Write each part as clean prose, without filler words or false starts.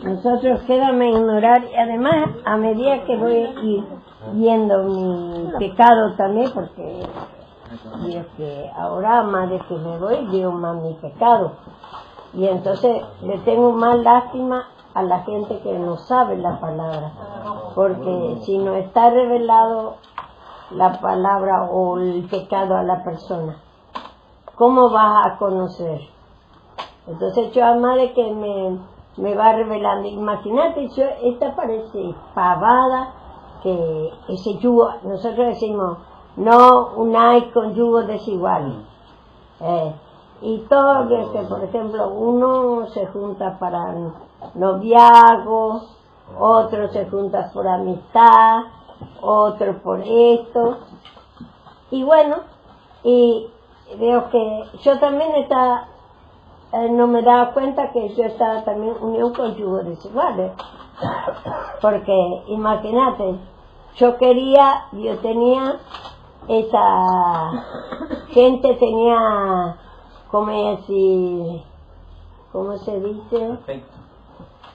nosotros quédame ignorar, y además a medida que voy a ir viendo mi pecado también, porque Dios que ahora más de que me voy, veo más mi pecado, y entonces le tengo más lástima a la gente que no sabe la palabra, porque si no está revelado la palabra o el pecado a la persona, ¿cómo vas a conocer? Entonces yo, madre que me va revelando, imagínate, esta parece pavada, que ese yugo, nosotros decimos, no unáis con yugos desiguales. Y todo, que por ejemplo, uno se junta para noviazgo, otro se junta por amistad, otro por esto. Y bueno, y veo que yo también no me daba cuenta que yo estaba también unido con yugos desiguales. Porque imagínate, yo tenía esa gente, tenía, ¿cómo se dice?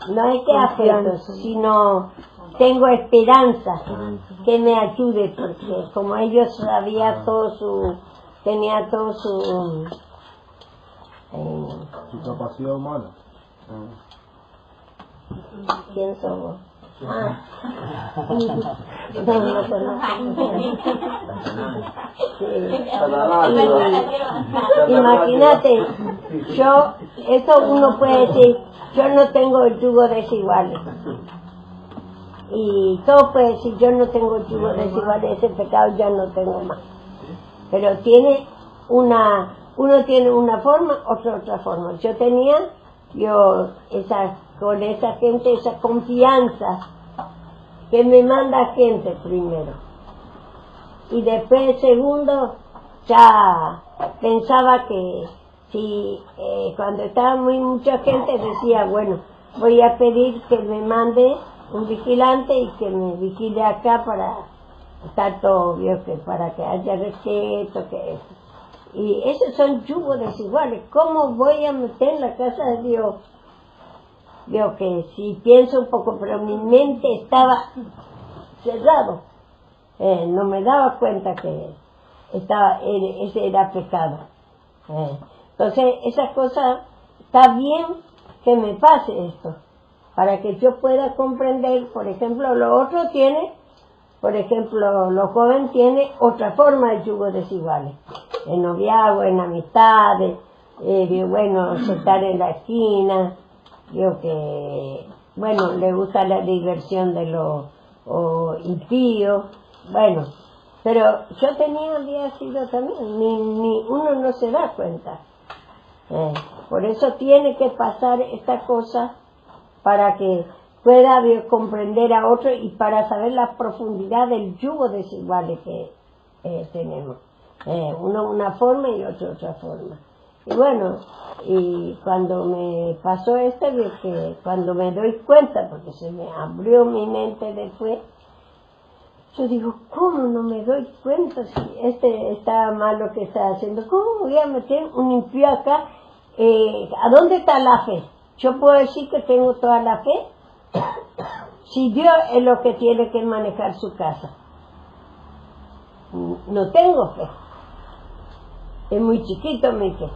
No hay que afecto, sino tengo esperanza que me ayude, porque como ellos sabían tenía todo su capacidad humana. ¿Quién sos vos? Imagínate, eso uno puede decir, yo no tengo el yugo desigual, y todo puede decir, yo no tengo el yugo desigual, ese pecado ya no tengo más, pero uno tiene una forma, otra forma. Yo tenía con esa gente, esa confianza que me manda gente primero, y después segundo ya pensaba que si cuando estaba mucha gente decía, bueno, voy a pedir que me mande un vigilante y que me vigile acá para estar todo bien, para que haya respeto, que eso. Y esos son yugos desiguales. ¿Cómo voy a meter en la casa de Dios? Veo que si pienso un poco, pero mi mente estaba cerrado, no me daba cuenta que ese era pecado. Entonces esas cosas, está bien que me pase esto, para que yo pueda comprender. Por ejemplo, lo otro tiene, por ejemplo, los jóvenes tienen otra forma de yugos desiguales, en noviazgo, en amistades, bueno, estar en la esquina. Yo que, bueno, le gusta la diversión de los impíos, bueno, pero yo había sido también, ni uno no se da cuenta. Por eso tiene que pasar esta cosa, para que pueda comprender a otro y para saber la profundidad del yugo desigual que tenemos. Uno una forma y otro otra forma. Y bueno, y cuando me pasó que cuando me doy cuenta, porque se me abrió mi mente después, yo digo, ¿cómo no me doy cuenta si está mal lo que está haciendo? ¿Cómo voy a meter un impío acá? ¿A dónde está la fe? Yo puedo decir que tengo toda la fe si Dios es lo que tiene que manejar su casa. No tengo fe. Es muy chiquito mi fe.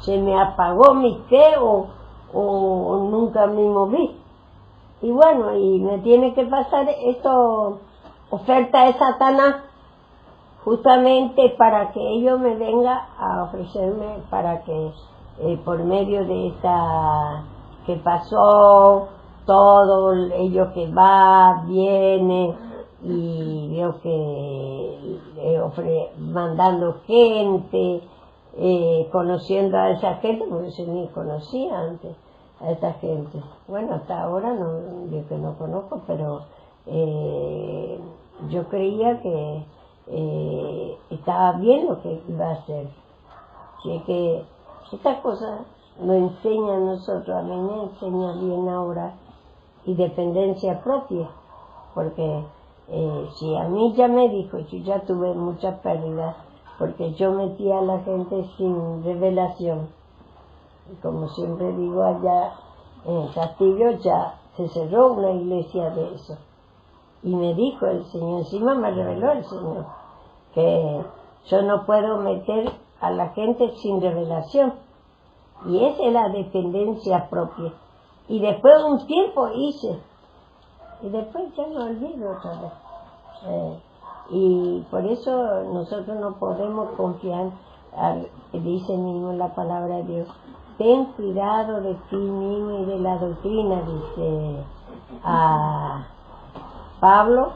Se me apagó mi fe o nunca me moví. Y bueno, y me tiene que pasar esto, oferta de Satanás, justamente para que ellos me venga a ofrecerme, para que por medio de esta que pasó, todo ello que va, viene, y veo que mandando gente, conociendo a esa gente, porque yo ni conocía antes a esa gente. Bueno, hasta ahora yo que no conozco, pero yo creía que estaba bien lo que iba a hacer. Así que estas cosas nos enseñan a nosotros, a mí me enseña bien ahora, y dependencia propia, porque si a mí ya me dijo, yo ya tuve muchas pérdidas, porque yo metía a la gente sin revelación, y como siempre digo allá, en el Castillo ya se cerró una iglesia de eso. Y me dijo el Señor, encima me reveló el Señor, que yo no puedo meter a la gente sin revelación. Y esa es la dependencia propia. Y después de un tiempo hice, y después ya me olvido otra vez. Y por eso nosotros no podemos confiar, dice mismo la palabra de Dios, ten cuidado de ti mismo y de la doctrina, dice a Pablo,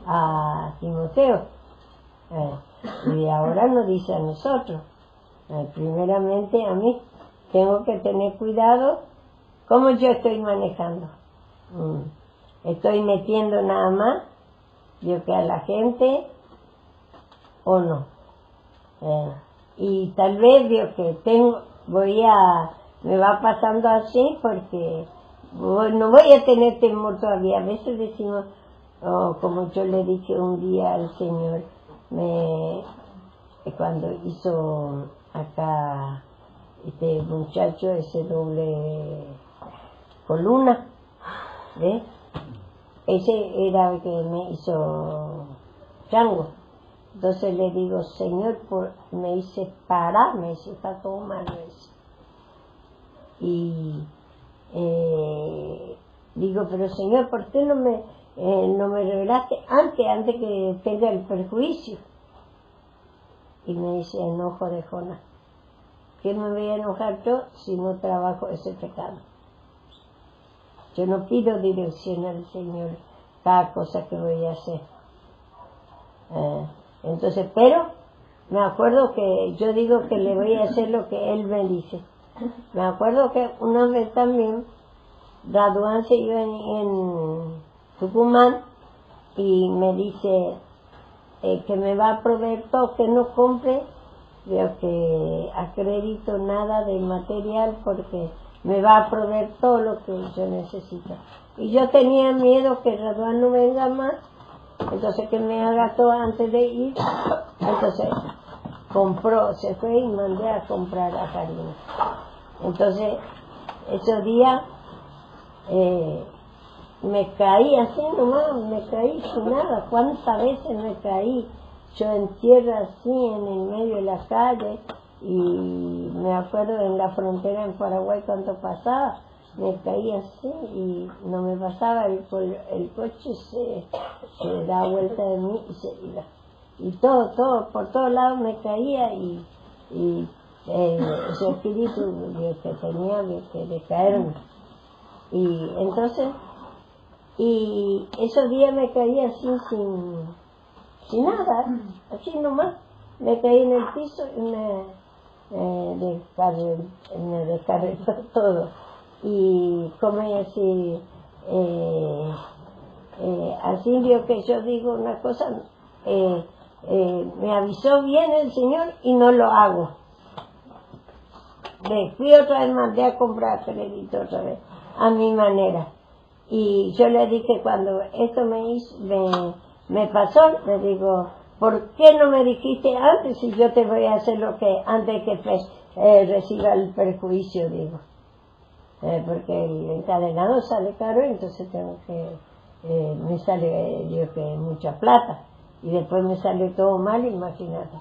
a Timoteo, y ahora nos dice a nosotros, primeramente a mí, tengo que tener cuidado cómo yo estoy manejando. Estoy metiendo nada más yo que a la gente o no. Y tal vez yo que me va pasando así porque no voy a tener temor todavía. A veces decimos, como yo le dije un día al Señor, cuando hizo acá este muchacho ese doble columna, ¿ves? Ese era el que me hizo chango. Entonces le digo, Señor, me dice, para, me dice, está todo mal, me dice. Y digo, pero Señor, ¿por qué no me revelaste antes que tenga el perjuicio? Y me dice, enojo de Jonás. ¿Qué me voy a enojar yo si no trabajo ese pecado? Yo no pido dirección al Señor cada cosa que voy a hacer. Entonces, pero me acuerdo que yo digo que le voy a hacer lo que Él me dice. Me acuerdo que una vez también Raduán se iba en Tucumán y me dice que me va a proveer todo, que no compre, veo que a crédito nada de material porque me va a proveer todo lo que yo necesito. Y yo tenía miedo que Raduán no venga más, entonces que me haga todo antes de ir. Entonces se fue y mandé a comprar a Karina. Entonces esos días me caí así nomás, me caí sin nada. ¿Cuántas veces me caí yo en tierra así en el medio de la calle? Y me acuerdo en la frontera en Paraguay cuando pasaba, me caí así y no me pasaba, el coche se da vuelta de mí y se iba. Y todo, por todos lados me caía y ese espíritu que tenía de caerme. Y entonces, y esos días me caí así sin nada, así nomás, me caí en el piso y me descarretó todo. Y como así, así vio que yo digo una cosa, me avisó bien el Señor y no lo hago. Fui otra vez, mandé a comprar crédito otra vez, a mi manera. Y yo le dije, cuando esto me pasó, le digo, ¿por qué no me dijiste antes si yo te voy a hacer lo que antes que reciba el perjuicio, digo? Porque el encadenado sale caro, entonces tengo que, me sale, digo que mucha plata, y después me sale todo mal, imagínate.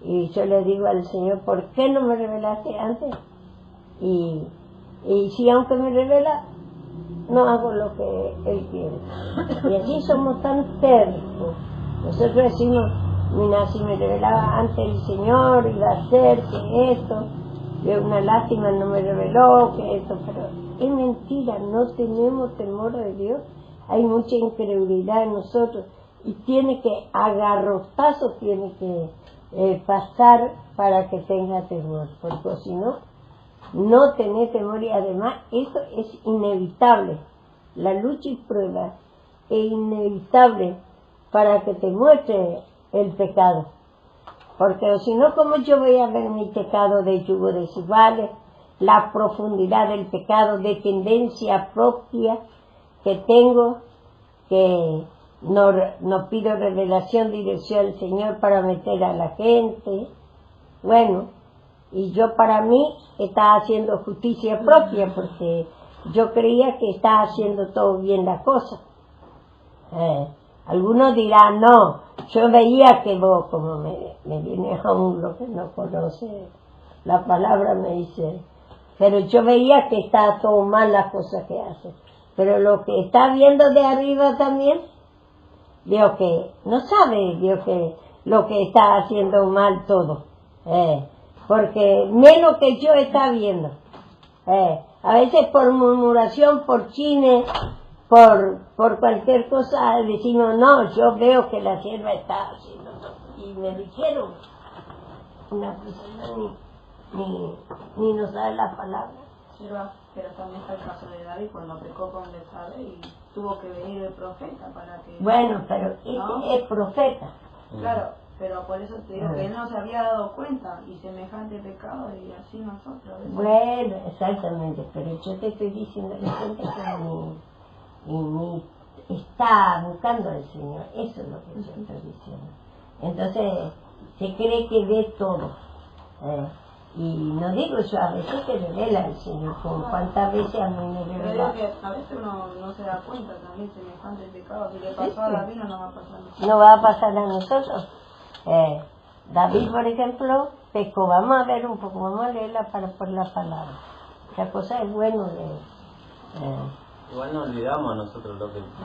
Y yo le digo al Señor, ¿por qué no me revelaste antes? Y si aunque me revela, no hago lo que Él quiere. Y así somos tan tercos. Nosotros decimos, mira, si me revelaba antes el Señor, iba a hacer que esto, que una lástima no me reveló, que esto, pero es mentira, no tenemos temor de Dios. Hay mucha incredulidad en nosotros y tiene que, agarrotazo tiene que pasar para que tenga temor, porque si no tener temor. Y además eso es inevitable, la lucha y prueba es inevitable para que te muestre el pecado, porque si no, ¿cómo yo voy a ver mi pecado de yugo desiguales, la profundidad del pecado, de tendencia propia que tengo, que no pido revelación, dirección al Señor para meter a la gente? Bueno, Y yo para mí estaba haciendo justicia propia porque yo creía que estaba haciendo todo bien la cosa. Algunos dirán, no, yo veía que vos, como me viene aún lo que no conoce, la palabra me dice, pero yo veía que está todo mal las cosas que hace. Pero lo que está viendo de arriba también, veo que no sabe, veo que lo que está haciendo mal todo. Porque menos que yo está viendo. A veces por murmuración, por chine, por cualquier cosa, decimos, no, yo veo que la sierva está haciendo todo. Y me dijeron, una persona ni nos sabe la palabra. Pero también está el caso de David cuando pecó con Betsabé y tuvo que venir el profeta para que... Bueno, pero ¿no? es profeta. Claro, pero por eso te digo que él no se había dado cuenta y semejante pecado y así nosotros. Bueno, exactamente, pero yo te estoy diciendo que gente que ni está buscando al Señor, eso es lo que yo estoy diciendo. Entonces se cree que ve todo. Y no digo yo, a veces te revela el Señor, como cuántas veces a mí me revela. Pero digo que a veces uno no se da cuenta también semejante pecado. Si le pasó a David, no va a pasar a nosotros. No va a pasar a nosotros. David, por ejemplo, pecó. Vamos a ver un poco, vamos a leerla por la palabra. La cosa es bueno leer. Igual no olvidamos nosotros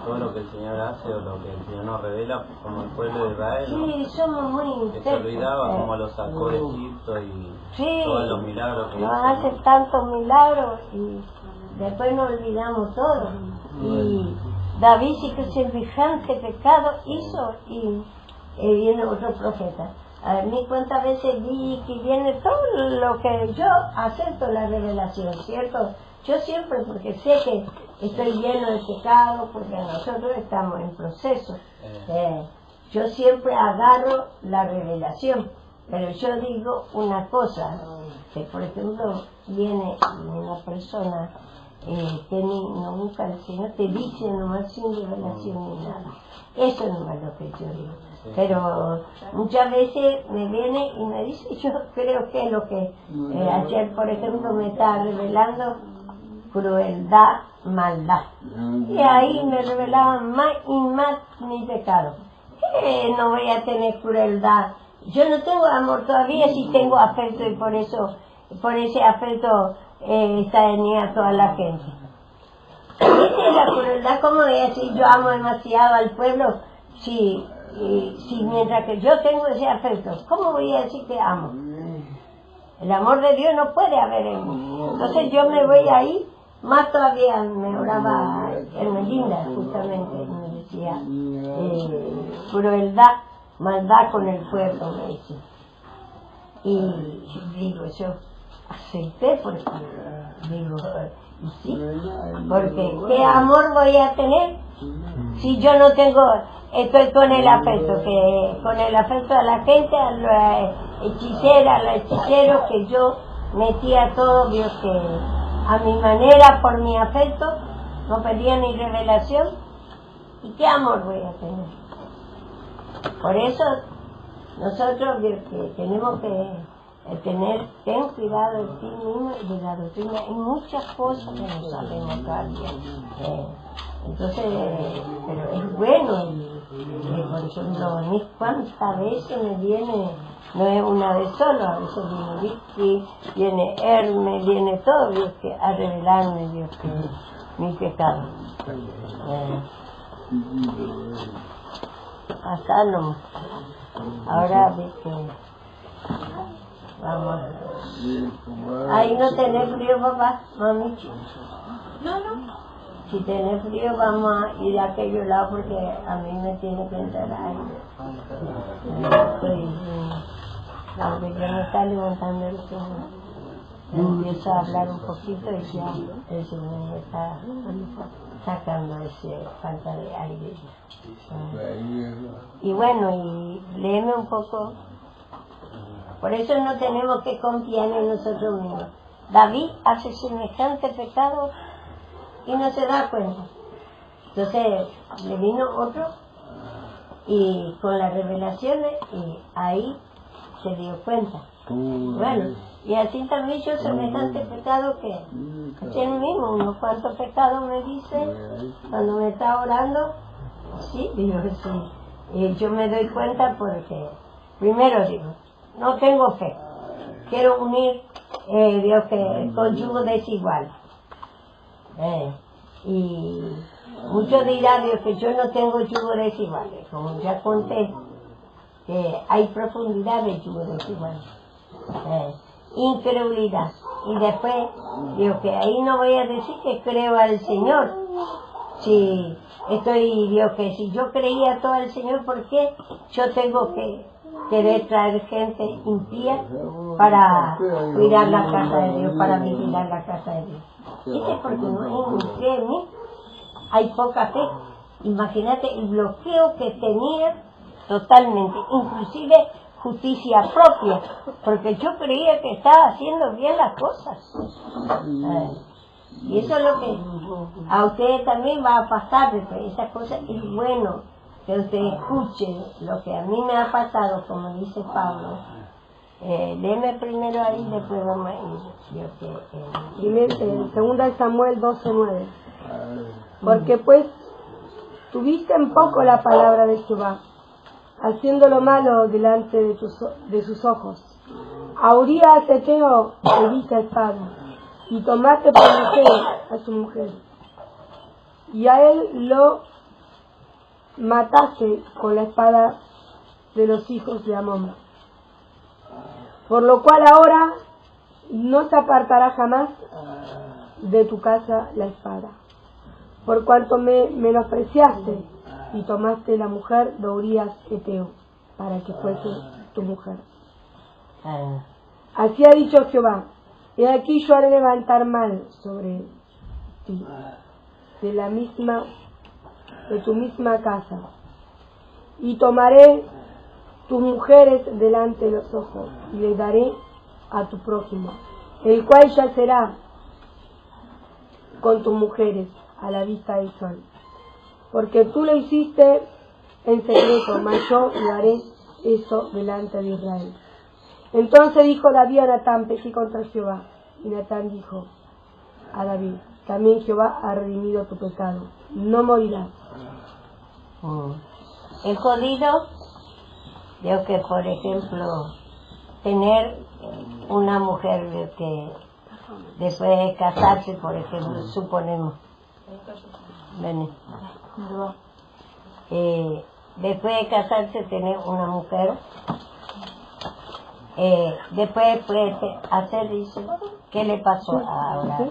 todo lo que el Señor hace o lo que el Señor nos revela como el pueblo de Israel, ¿no? Sí, somos muy Que se olvidaba cómo lo sacó de Egipto y sí, todos los milagros que hizo. nos hace tantos milagros y después nos olvidamos todo. Y David sí que semejante pecado hizo y viene otro profeta. A mí cuántas veces vi que viene todo lo que yo acepto la revelación, ¿cierto? Yo siempre, porque sé que estoy lleno de pecado, porque nosotros estamos en proceso. Yo siempre agarro la revelación, pero yo digo una cosa, que por ejemplo viene una persona que no busca al Señor, te dice nomás sin revelación ni nada. Eso no es lo que yo digo. Pero muchas veces me viene y me dice, yo creo que es lo que ayer por ejemplo me estaba revelando, crueldad, maldad. Y ahí me revelaban más y más mi pecado. No voy a tener crueldad. Yo no tengo amor todavía, sí tengo afecto y por ese afecto extrañé a toda la gente. Esa es la crueldad. ¿Cómo voy a decir yo amo demasiado al pueblo si mientras que yo tengo ese afecto, ¿cómo voy a decir que amo? El amor de Dios no puede haber en mí. Entonces yo me voy ahí, más todavía me oraba Hermelinda justamente, y me decía, crueldad, maldad con el pueblo, me dice. Y digo, yo acepté porque, digo, y sí, porque ¿qué amor voy a tener si yo no tengo, estoy con el afecto de la gente, a la hechicera, a los hechiceros que yo metía todo, Dios, que a mi manera, por mi afecto, no pedía ni revelación? ¿Y qué amor voy a tener? Por eso nosotros, Dios, que tenemos que ten cuidado de ti mismo y de la doctrina. Hay muchas cosas que no sabemos todavía. Entonces, pero es bueno. Por ejemplo, ni cuántas veces me viene, no es una vez solo, a veces viene Vicky, viene Hermes, viene todo, Dios, que a revelarme, Dios, que mi pecado. Acá no. Ahora ve que vamos. Ahí no tenés frío, papá, mami. No. Si tenés frío, vamos a ir a aquello lado porque a mí me tiene que entrar ahí. Aunque yo me está levantando el Señor. Empiezo a hablar un poquito y ya el Señor me está sacando ese falta de aire. Y bueno, y léeme un poco. Por eso no tenemos que confiar en nosotros mismos. David hace semejante pecado y no se da cuenta. Entonces le vino otro y con las revelaciones y ahí se dio cuenta. Bueno, y así también yo semejante pecado que es el mismo, unos cuantos pecados me dice cuando me está orando, sí, digo, sí. Y yo me doy cuenta porque, primero digo, no tengo fe, quiero unir, Dios, que con yugo desigual. Y muchos dirán, Dios, que yo no tengo yugo desigual, como ya conté, que hay profundidad de yugo desigual. Incredulidad. Y después digo que ahí no voy a decir que creo al Señor. Si estoy, digo que si yo creía todo al Señor, ¿por qué yo tengo que querer traer gente impía para cuidar la casa de Dios, para vigilar la casa de Dios? Dice, porque no hay ni fe en mí, hay poca fe. Imagínate el bloqueo que tenía totalmente, inclusive justicia propia, porque yo creía que estaba haciendo bien las cosas. Y eso es lo que a ustedes también va a pasar, después esa cosa es bueno que ustedes escuchen lo que a mí me ha pasado, como dice Pablo. Léeme primero ahí, después vamos a ir. Segunda de Samuel 12:9. Porque pues tuviste en poco la palabra de Jehová, haciendo lo malo delante de sus ojos. A Urías Eteo le diste espada, y tomaste por mujer a su mujer, y a él lo mataste con la espada de los hijos de Amón. Por lo cual ahora no se apartará jamás de tu casa la espada, por cuanto me menospreciaste y tomaste la mujer de Urías Eteo para que fuese tu mujer. Así ha dicho Jehová: he aquí yo haré levantar mal sobre ti de tu misma casa, y tomaré tus mujeres delante de los ojos, y le daré a tu prójimo, el cual yacerá con tus mujeres a la vista del sol. Porque tú lo hiciste en secreto, mas yo lo haré eso delante de Israel. Entonces dijo David a Natán: pequé contra Jehová. Y Natán dijo a David: también Jehová ha redimido tu pecado, no morirás. He jodido, digo que por ejemplo, tener una mujer que después de casarse, por ejemplo, suponemos, después de casarse tener una mujer, después puede hacer, dice, ¿qué le pasó ahora?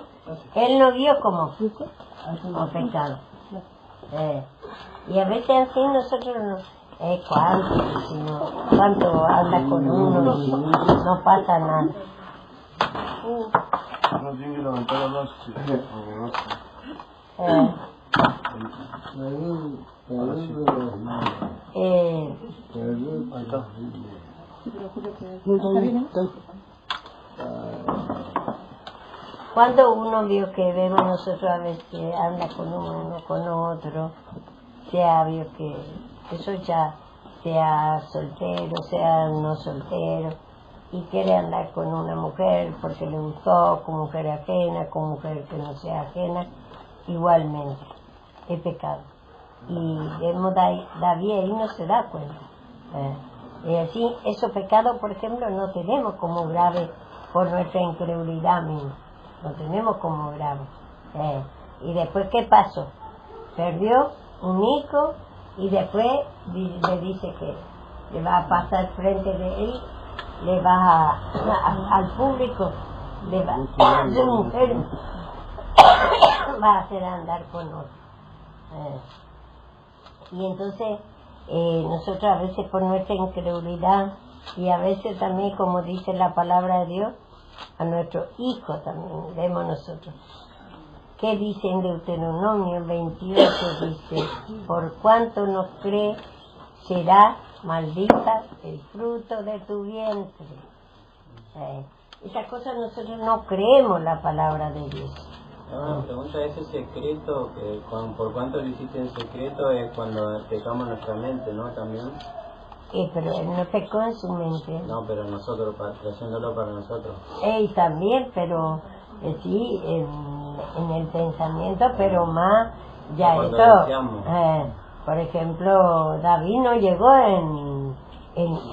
Él no vio como pecado. Y a veces así nosotros cuánto anda con uno y no pasa nada. No tiene que levantar la noche. Cuando uno vio que vemos nosotros a veces que anda con uno, con otro, sea vio que eso ya sea soltero, sea no soltero, y quiere andar con una mujer porque le gustó, con mujer ajena, con mujer que no sea ajena, igualmente es pecado. Y David ahí no se da cuenta. Y así, esos pecados, por ejemplo, no tenemos como grave por nuestra incredulidad misma. No tenemos como grave. Y después, ¿qué pasó? Perdió un hijo y después le dice que le va a pasar frente de él, le va al público, le va a su mujer va a hacer andar con otro. Y entonces nosotros a veces por nuestra incredulidad y a veces también, como dice la palabra de Dios, a nuestros hijos también vemos nosotros. ¿Qué dice en Deuteronomio 28? Dice: por cuanto no cree, será maldita el fruto de tu vientre. Esas cosas nosotros no creemos la palabra de Dios. Una pregunta: ese secreto, por cuánto lo hiciste en secreto, es cuando pecamos nuestra mente, ¿no? También. pero él no pecó en su mente. No, pero nosotros, trayéndolo para nosotros. Él también, pero sí, en el pensamiento, pero más ya Cuando esto. deseamos. Por ejemplo, David no llegó en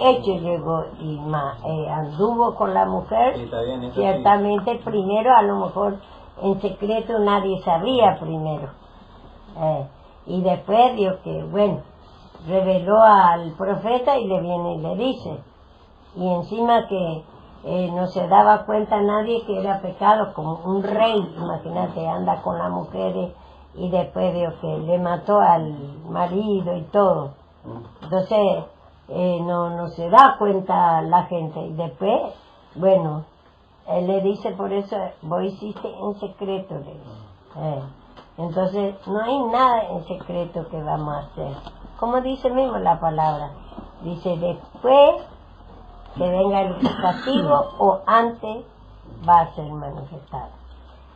hecho, llegó y más, anduvo con la mujer. Sí, está bien, eso ciertamente primero, a lo mejor en secreto nadie sabía primero. Y después Dios que, bueno, reveló al profeta y le viene y le dice. Y encima que no se daba cuenta nadie que era pecado, como un rey, imagínate, anda con las mujeres y después Dios que le mató al marido y todo. Entonces no se da cuenta la gente. Y después, bueno, él le dice, por eso vos hiciste en secreto, le dice. Entonces no hay nada en secreto que vamos a hacer. Como dice mismo la palabra, dice después que venga el castigo o antes va a ser manifestado.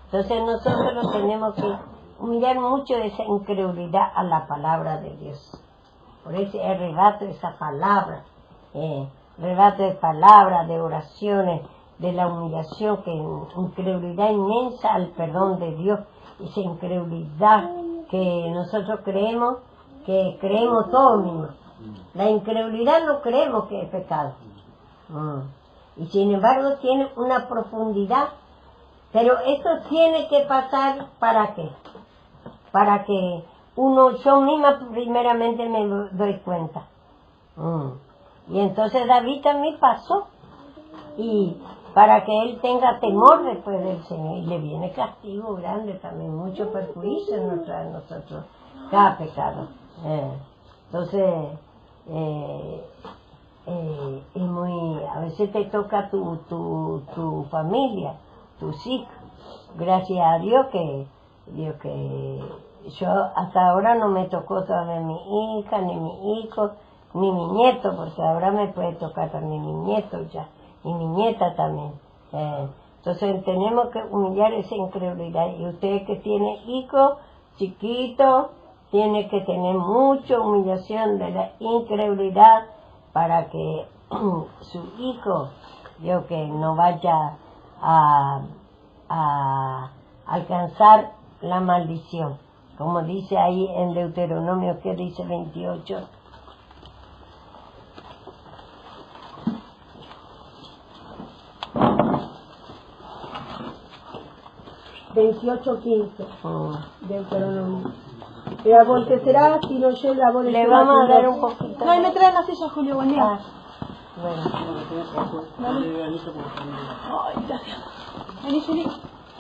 Entonces nosotros tenemos que mirar mucho esa incredulidad a la palabra de Dios. Por ese arrebato de esa palabra, arrebato de palabras, de oraciones, de la humillación, que incredulidad inmensa al perdón de Dios, esa incredulidad que nosotros creemos todos mismos. La incredulidad no creemos que es pecado. Y sin embargo tiene una profundidad, pero esto tiene que pasar ¿para qué? Para que yo misma primeramente me doy cuenta. Y entonces David también pasó, y para que él tenga temor después del Señor, y le viene castigo grande también, mucho perjuicio nos trae a nosotros cada pecado. Entonces es muy, a veces te toca tu familia, tus hijos. Gracias a Dios que yo hasta ahora no me tocó todavía mi hija, ni mi hijo, ni mi nieto, porque ahora me puede tocar también mi nieto ya, y mi nieta también. Entonces tenemos que humillar esa incredulidad. Y usted que tiene hijos chiquitos, tiene que tener mucha humillación de la incredulidad para que su hijo, que no vaya a alcanzar la maldición. Como dice ahí en Deuteronomio, que dice 28. Deuteronomio. Le acontecerá si no oye la voz de Le Jehová vamos a tu dar Dios. un poquito. No, y me traen la silla, Julio, buen día. Bueno. Ay, gracias. Vení, Juli.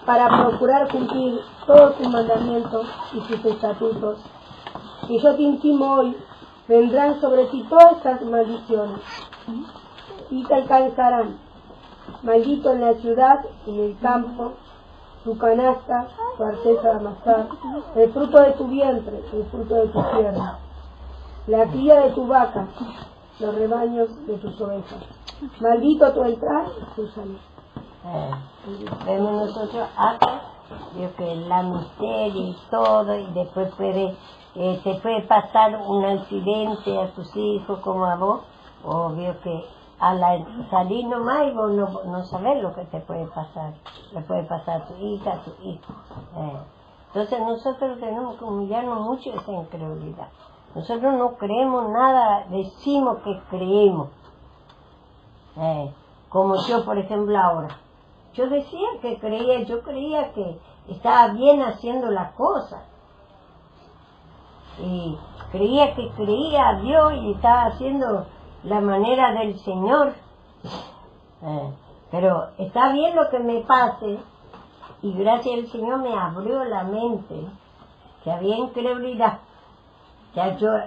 Para procurar cumplir todos sus mandamientos y sus estatutos. Y yo te intimo hoy, vendrán sobre ti todas estas maldiciones y te alcanzarán. Maldito en la ciudad, en el campo, tu canasta, tu arteza de amasar, el fruto de tu vientre, el fruto de tu tierra, la cría de tu vaca, los rebaños de tus ovejas. Maldito tu entrar y tu salir. Vemos nosotros acá, que la miseria y todo, y después te puede pasar un accidente a tus hijos como a vos, obvio que salir nomás y vos no sabés lo que te puede pasar. Le puede pasar a tu hija, a tu hijo. Entonces nosotros tenemos que humillarnos mucho de esa incredulidad. Nosotros no creemos nada, decimos que creemos. Como yo, por ejemplo, ahora. Yo decía que yo creía que estaba bien haciendo las cosas. Y creía a Dios y estaba haciendo la manera del Señor. Pero está bien lo que me pase, y gracias al Señor me abrió la mente, que había incredulidad, que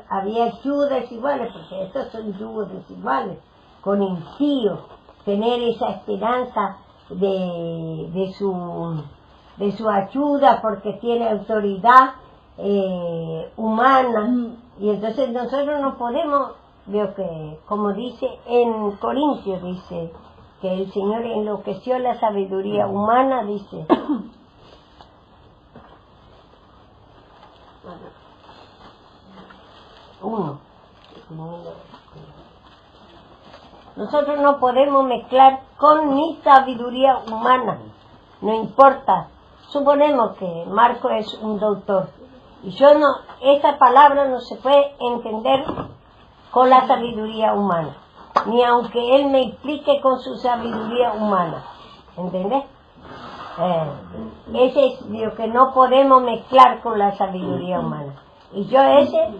había yugos desiguales, porque estos son yugos desiguales, con impíos, tener esa esperanza de su ayuda, porque tiene autoridad humana, y entonces nosotros no podemos, como dice en Corintios, dice que el Señor enloqueció la sabiduría humana, dice. Nosotros no podemos mezclar con ni sabiduría humana, no importa. Suponemos que Marco es un doctor, y esa palabra no se puede entender con la sabiduría humana, ni aunque él me explique con su sabiduría humana, ¿entendés? Ese es lo que no podemos mezclar con la sabiduría humana. Y yo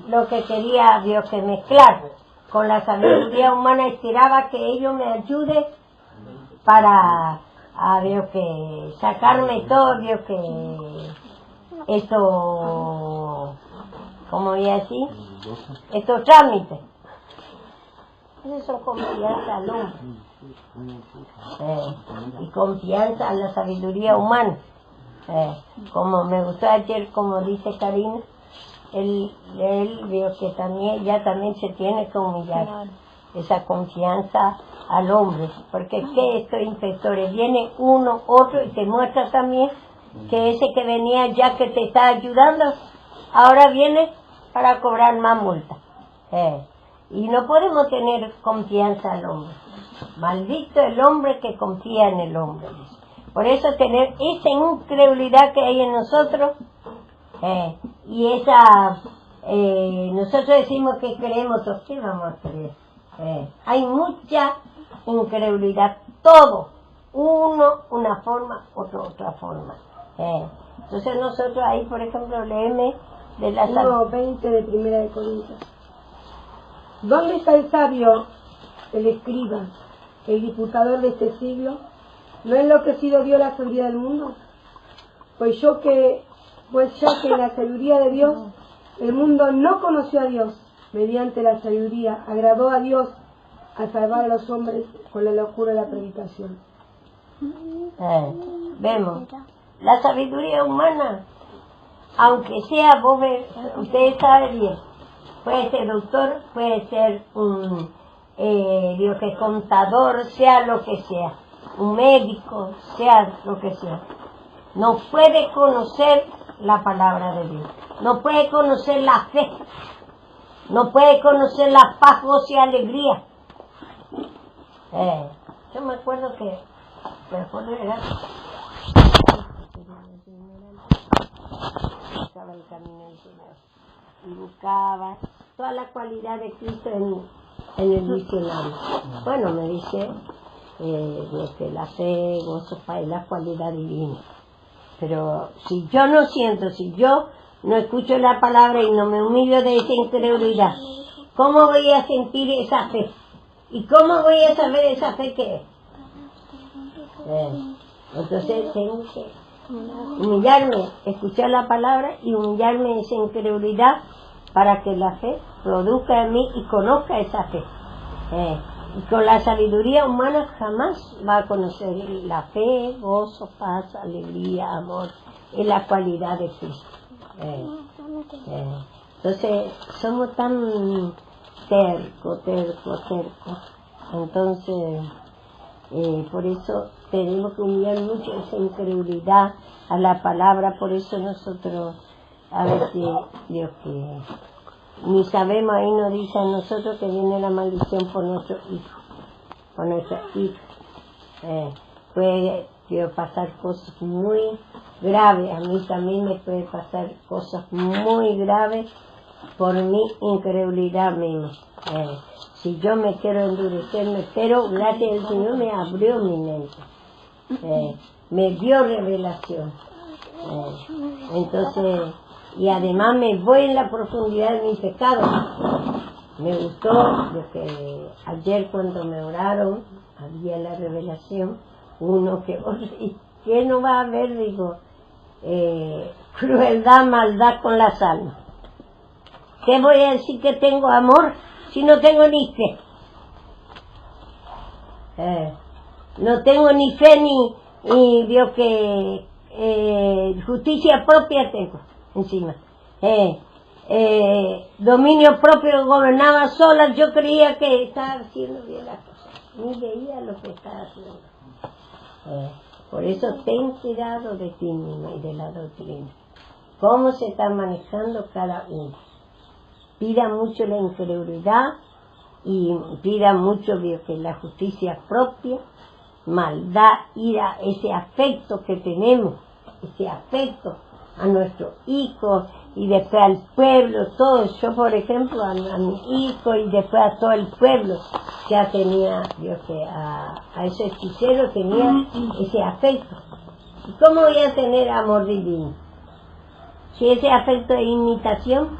lo que quería, Dios, que mezclar con la sabiduría humana, esperaba que ellos me ayude para, Dios, que sacarme todo, Dios, que esto, ¿cómo voy a decir? Estos trámites. Eso son confianza al hombre. Y confianza a la sabiduría humana. Como me gustó ayer, como dice Karina, él vio que también se tiene que humillar, esa confianza al hombre, porque que estos inspectores, viene uno, otro, y te muestra también que ese que venía ya que te está ayudando, ahora viene para cobrar más multa. Y no podemos tener confianza al hombre. Maldito el hombre que confía en el hombre. Por eso tener esa incredulidad que hay en nosotros, y nosotros decimos que creemos, ¿qué vamos a creer? Hay mucha incredulidad, todo, uno una forma, otro otra forma. Entonces nosotros ahí, por ejemplo, leemos de la 1:20 de Primera de Corintios. ¿Dónde está el sabio, el escriba, el disputador de este siglo? ¿No ha enloquecido Dios la sabiduría del mundo? Pues ya que en la sabiduría de Dios, el mundo no conoció a Dios, mediante la sabiduría, agradó a Dios a salvar a los hombres con la locura de la predicación. Vemos, la sabiduría humana, aunque sea, ustedes saben bien, puede ser doctor, puede ser un contador, sea lo que sea, un médico, sea lo que sea, no puede conocer la palabra de Dios, no puede conocer la fe, no puede conocer la paz, gozo y alegría. Yo me acuerdo que buscaba el camino del Señor y buscaba toda la cualidad de Cristo en el diccionario. Bueno, me dice que la fe, gozo, paz es la cualidad divina. Pero si yo no siento, si yo no escucho la palabra y no me humillo de esa incredulidad, ¿cómo voy a sentir esa fe? ¿Y cómo voy a saber esa fe que es? Entonces tengo que humillarme, escuchar la palabra y humillarme en esa incredulidad para que la fe produzca en mí y conozca esa fe. Y con la sabiduría humana jamás va a conocer la fe, gozo, paz, alegría, amor, es la cualidad de Cristo. Entonces somos tan tercos. Entonces por eso tenemos que humillar mucho esa incredulidad a la palabra. Por eso nosotros a veces, Dios, que ni sabemos, ahí nos dice a nosotros que viene la maldición por nuestro hijo, por nuestra hija. Puede pasar cosas muy graves, a mí también me puede pasar cosas muy graves por mi incredulidad misma. Si yo me quiero endurecerme, pero gracias al Señor me abrió mi mente, me dio revelación. Entonces, y además me voy en la profundidad de mi pecado. Me gustó lo que ayer cuando me oraron, había la revelación, uno que ¿qué no va a haber? Digo, crueldad, maldad con las almas. ¿Qué voy a decir que tengo amor si no tengo ni fe? No tengo ni fe ni Dios que justicia propia tengo encima. Dominio propio, gobernaba sola, yo creía que estaba haciendo bien las cosas, ni veía lo que estaba haciendo. Por eso ten cuidado de ti mismo y de la doctrina. Cómo se está manejando cada uno. Pida mucho la incredulidad y pida mucho que la justicia propia, maldad, ira, ese afecto que tenemos, ese afecto a nuestros hijos y después al pueblo, todo. Yo, por ejemplo, a mi hijo y después a todo el pueblo, ya tenía, Dios, que a ese hechicero tenía ese afecto. ¿Y cómo voy a tener amor divino? Si ese afecto de imitación,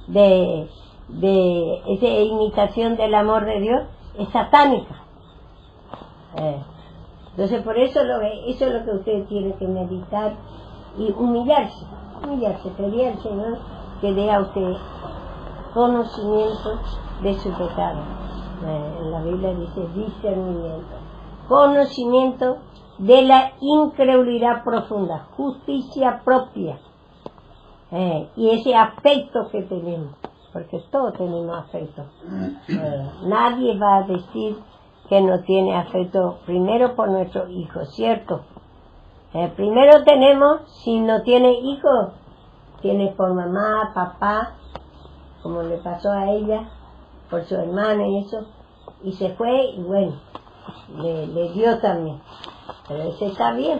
esa imitación del amor de Dios es satánica. Entonces por eso eso es lo que usted tiene que meditar y humillarse, pedir al Señor que dé a usted conocimiento de su pecado. En la Biblia dice discernimiento, conocimiento de la incredulidad profunda, justicia propia, y ese afecto que tenemos, porque todos tenemos afecto. Nadie va a decir que no tiene afecto, primero por nuestros hijos, ¿cierto? Primero tenemos, si no tiene hijos, tiene por mamá, papá, como le pasó a ella, por su hermana y eso, y se fue y bueno, le dio también. Pero ese está bien,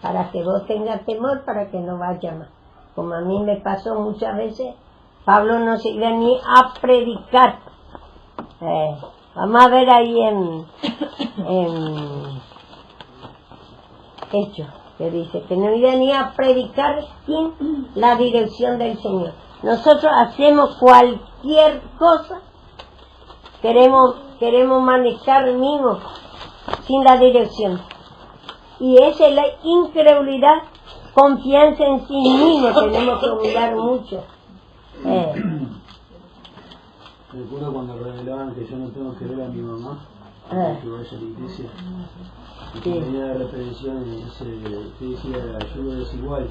para que vos tengas temor, para que no vaya más. Como a mí me pasó muchas veces, Pablo no se iba ni a predicar. Vamos a ver ahí en Hechos, que dice que no iba ni a predicar sin la dirección del Señor. Nosotros hacemos cualquier cosa, queremos manejar mismo sin la dirección. Y esa es la incredulidad, confianza en sí mismo, tenemos que humillar mucho. Recuerdo cuando revelaban que yo no tengo que ver a mi mamá, que vaya a la iglesia, y que venía de reprensión, que decía ayuda desigual.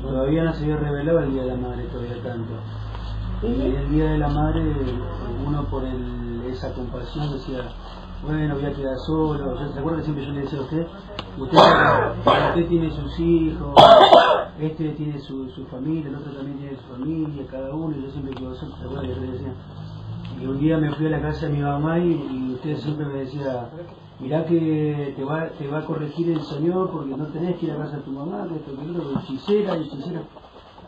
Todavía no se había revelado el Día de la Madre, todavía tanto. Y el Día de la Madre, uno por esa compasión decía, bueno, voy a quedar solo. ¿Se acuerda que siempre yo le decía a usted tiene sus hijos, este tiene su familia, el otro también tiene su familia, cada uno, y yo siempre quedo solo? ¿Se acuerda que yo le decía? Y un día me fui a la casa de mi mamá y usted siempre me decía, mirá que te va a corregir el Señor porque no tenés que ir a la casa de tu mamá, que esto, que lo otro, hechicera.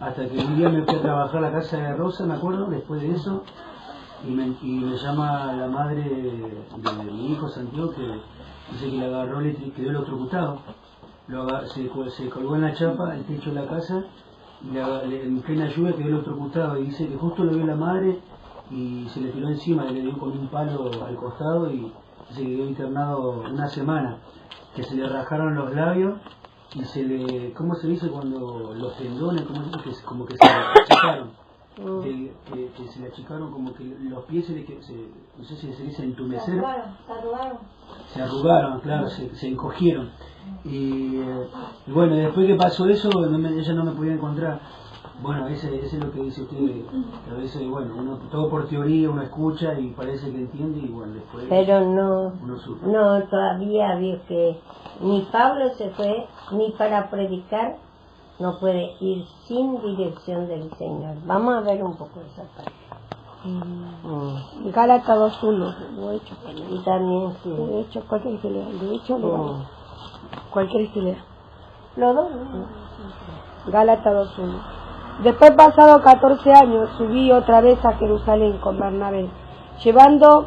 Hasta que un día me fui a trabajar a la casa de Rosa, me acuerdo, después de eso, y me llama la madre de mi hijo Santiago, que dice que le agarró, le quedó electrocutado. Se colgó en la chapa, el techo de la casa, y en plena lluvia quedó electrocutado. Y dice que justo lo vio la madre y se le tiró encima, le dio con un palo al costado y se quedó internado una semana. Que se le rajaron los labios y se le, ¿cómo se dice cuando los tendones, como que se le achicaron? Que se le achicaron, como que los pies no sé si se dice entumecer. Se arrugaron, claro, se encogieron. Y bueno, después que pasó eso, ella no me podía encontrar. Bueno, ese es lo que dice usted, que a veces, bueno, uno todo por teoría, uno escucha y parece que entiende y bueno, después pero no, uno sufre. No, todavía vio que ni Pablo se fue, ni para predicar, no puede ir sin dirección del Señor. Vamos a ver un poco esa parte. Gálatas 2:1, lo he hecho. Y también sí. Lo he hecho, cualquier que lea. Lo he hecho, cualquier que lea. Los dos. Gálatas 2:1. Después, pasado 14 años, subí otra vez a Jerusalén con Bernabé, llevando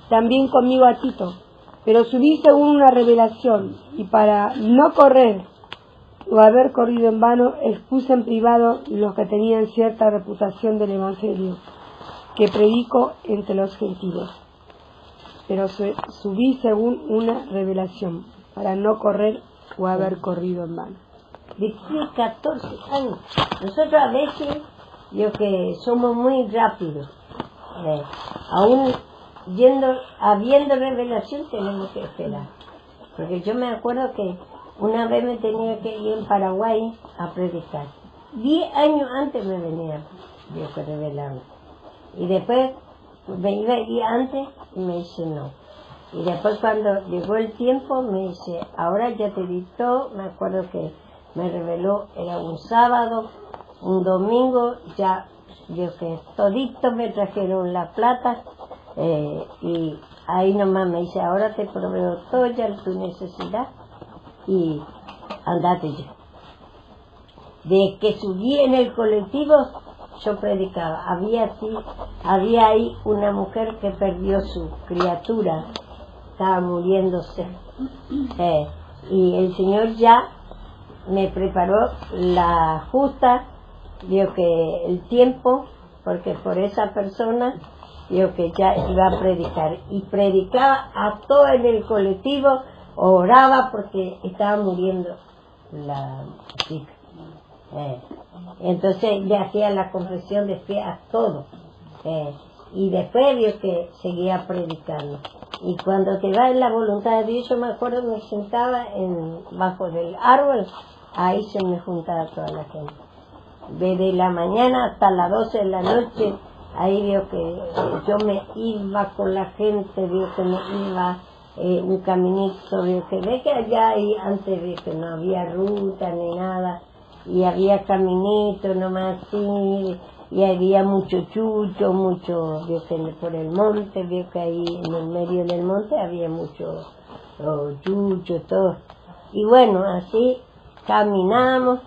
también conmigo a Tito, pero subí según una revelación, y para no correr o haber corrido en vano, expuse en privado los que tenían cierta reputación del Evangelio, que predico entre los gentiles. Pero subí según una revelación, para no correr o haber corrido en vano. De 14 años. Nosotros a veces, que somos muy rápidos, aún habiendo revelación tenemos que esperar. Porque yo me acuerdo que una vez me tenía que ir en Paraguay a predicar. 10 años antes me venía Dios que revelarme. Y después me iba el día antes y me dice no. Y después cuando llegó el tiempo me dice, ahora ya te dictó, me acuerdo que me reveló, era un sábado, un domingo, ya yo que todito me trajeron la plata, y ahí nomás me dice, ahora te proveo todo ya tu necesidad y andate ya. De que subí en el colectivo, yo predicaba. Había ahí una mujer que perdió su criatura, estaba muriéndose, y el Señor ya me preparó la justa, vio que el tiempo, porque por esa persona vio que ya iba a predicar, y predicaba a todo en el colectivo, oraba porque estaba muriendo la chica. Entonces le hacía la confesión de fe a todo, y después vio que seguía predicando. Y cuando te va en la voluntad de Dios, yo me acuerdo, me sentaba bajo del árbol, ahí se me juntaba toda la gente, desde la mañana hasta las 12 de la noche. Ahí vio que yo me iba con la gente, vio que me iba un caminito, vio que ve que allá y antes vio que no había ruta ni nada, y había caminito nomás así, y había mucho chucho, vio que por el monte, vio que ahí en el medio del monte había mucho chucho, todo. Y bueno, así caminamos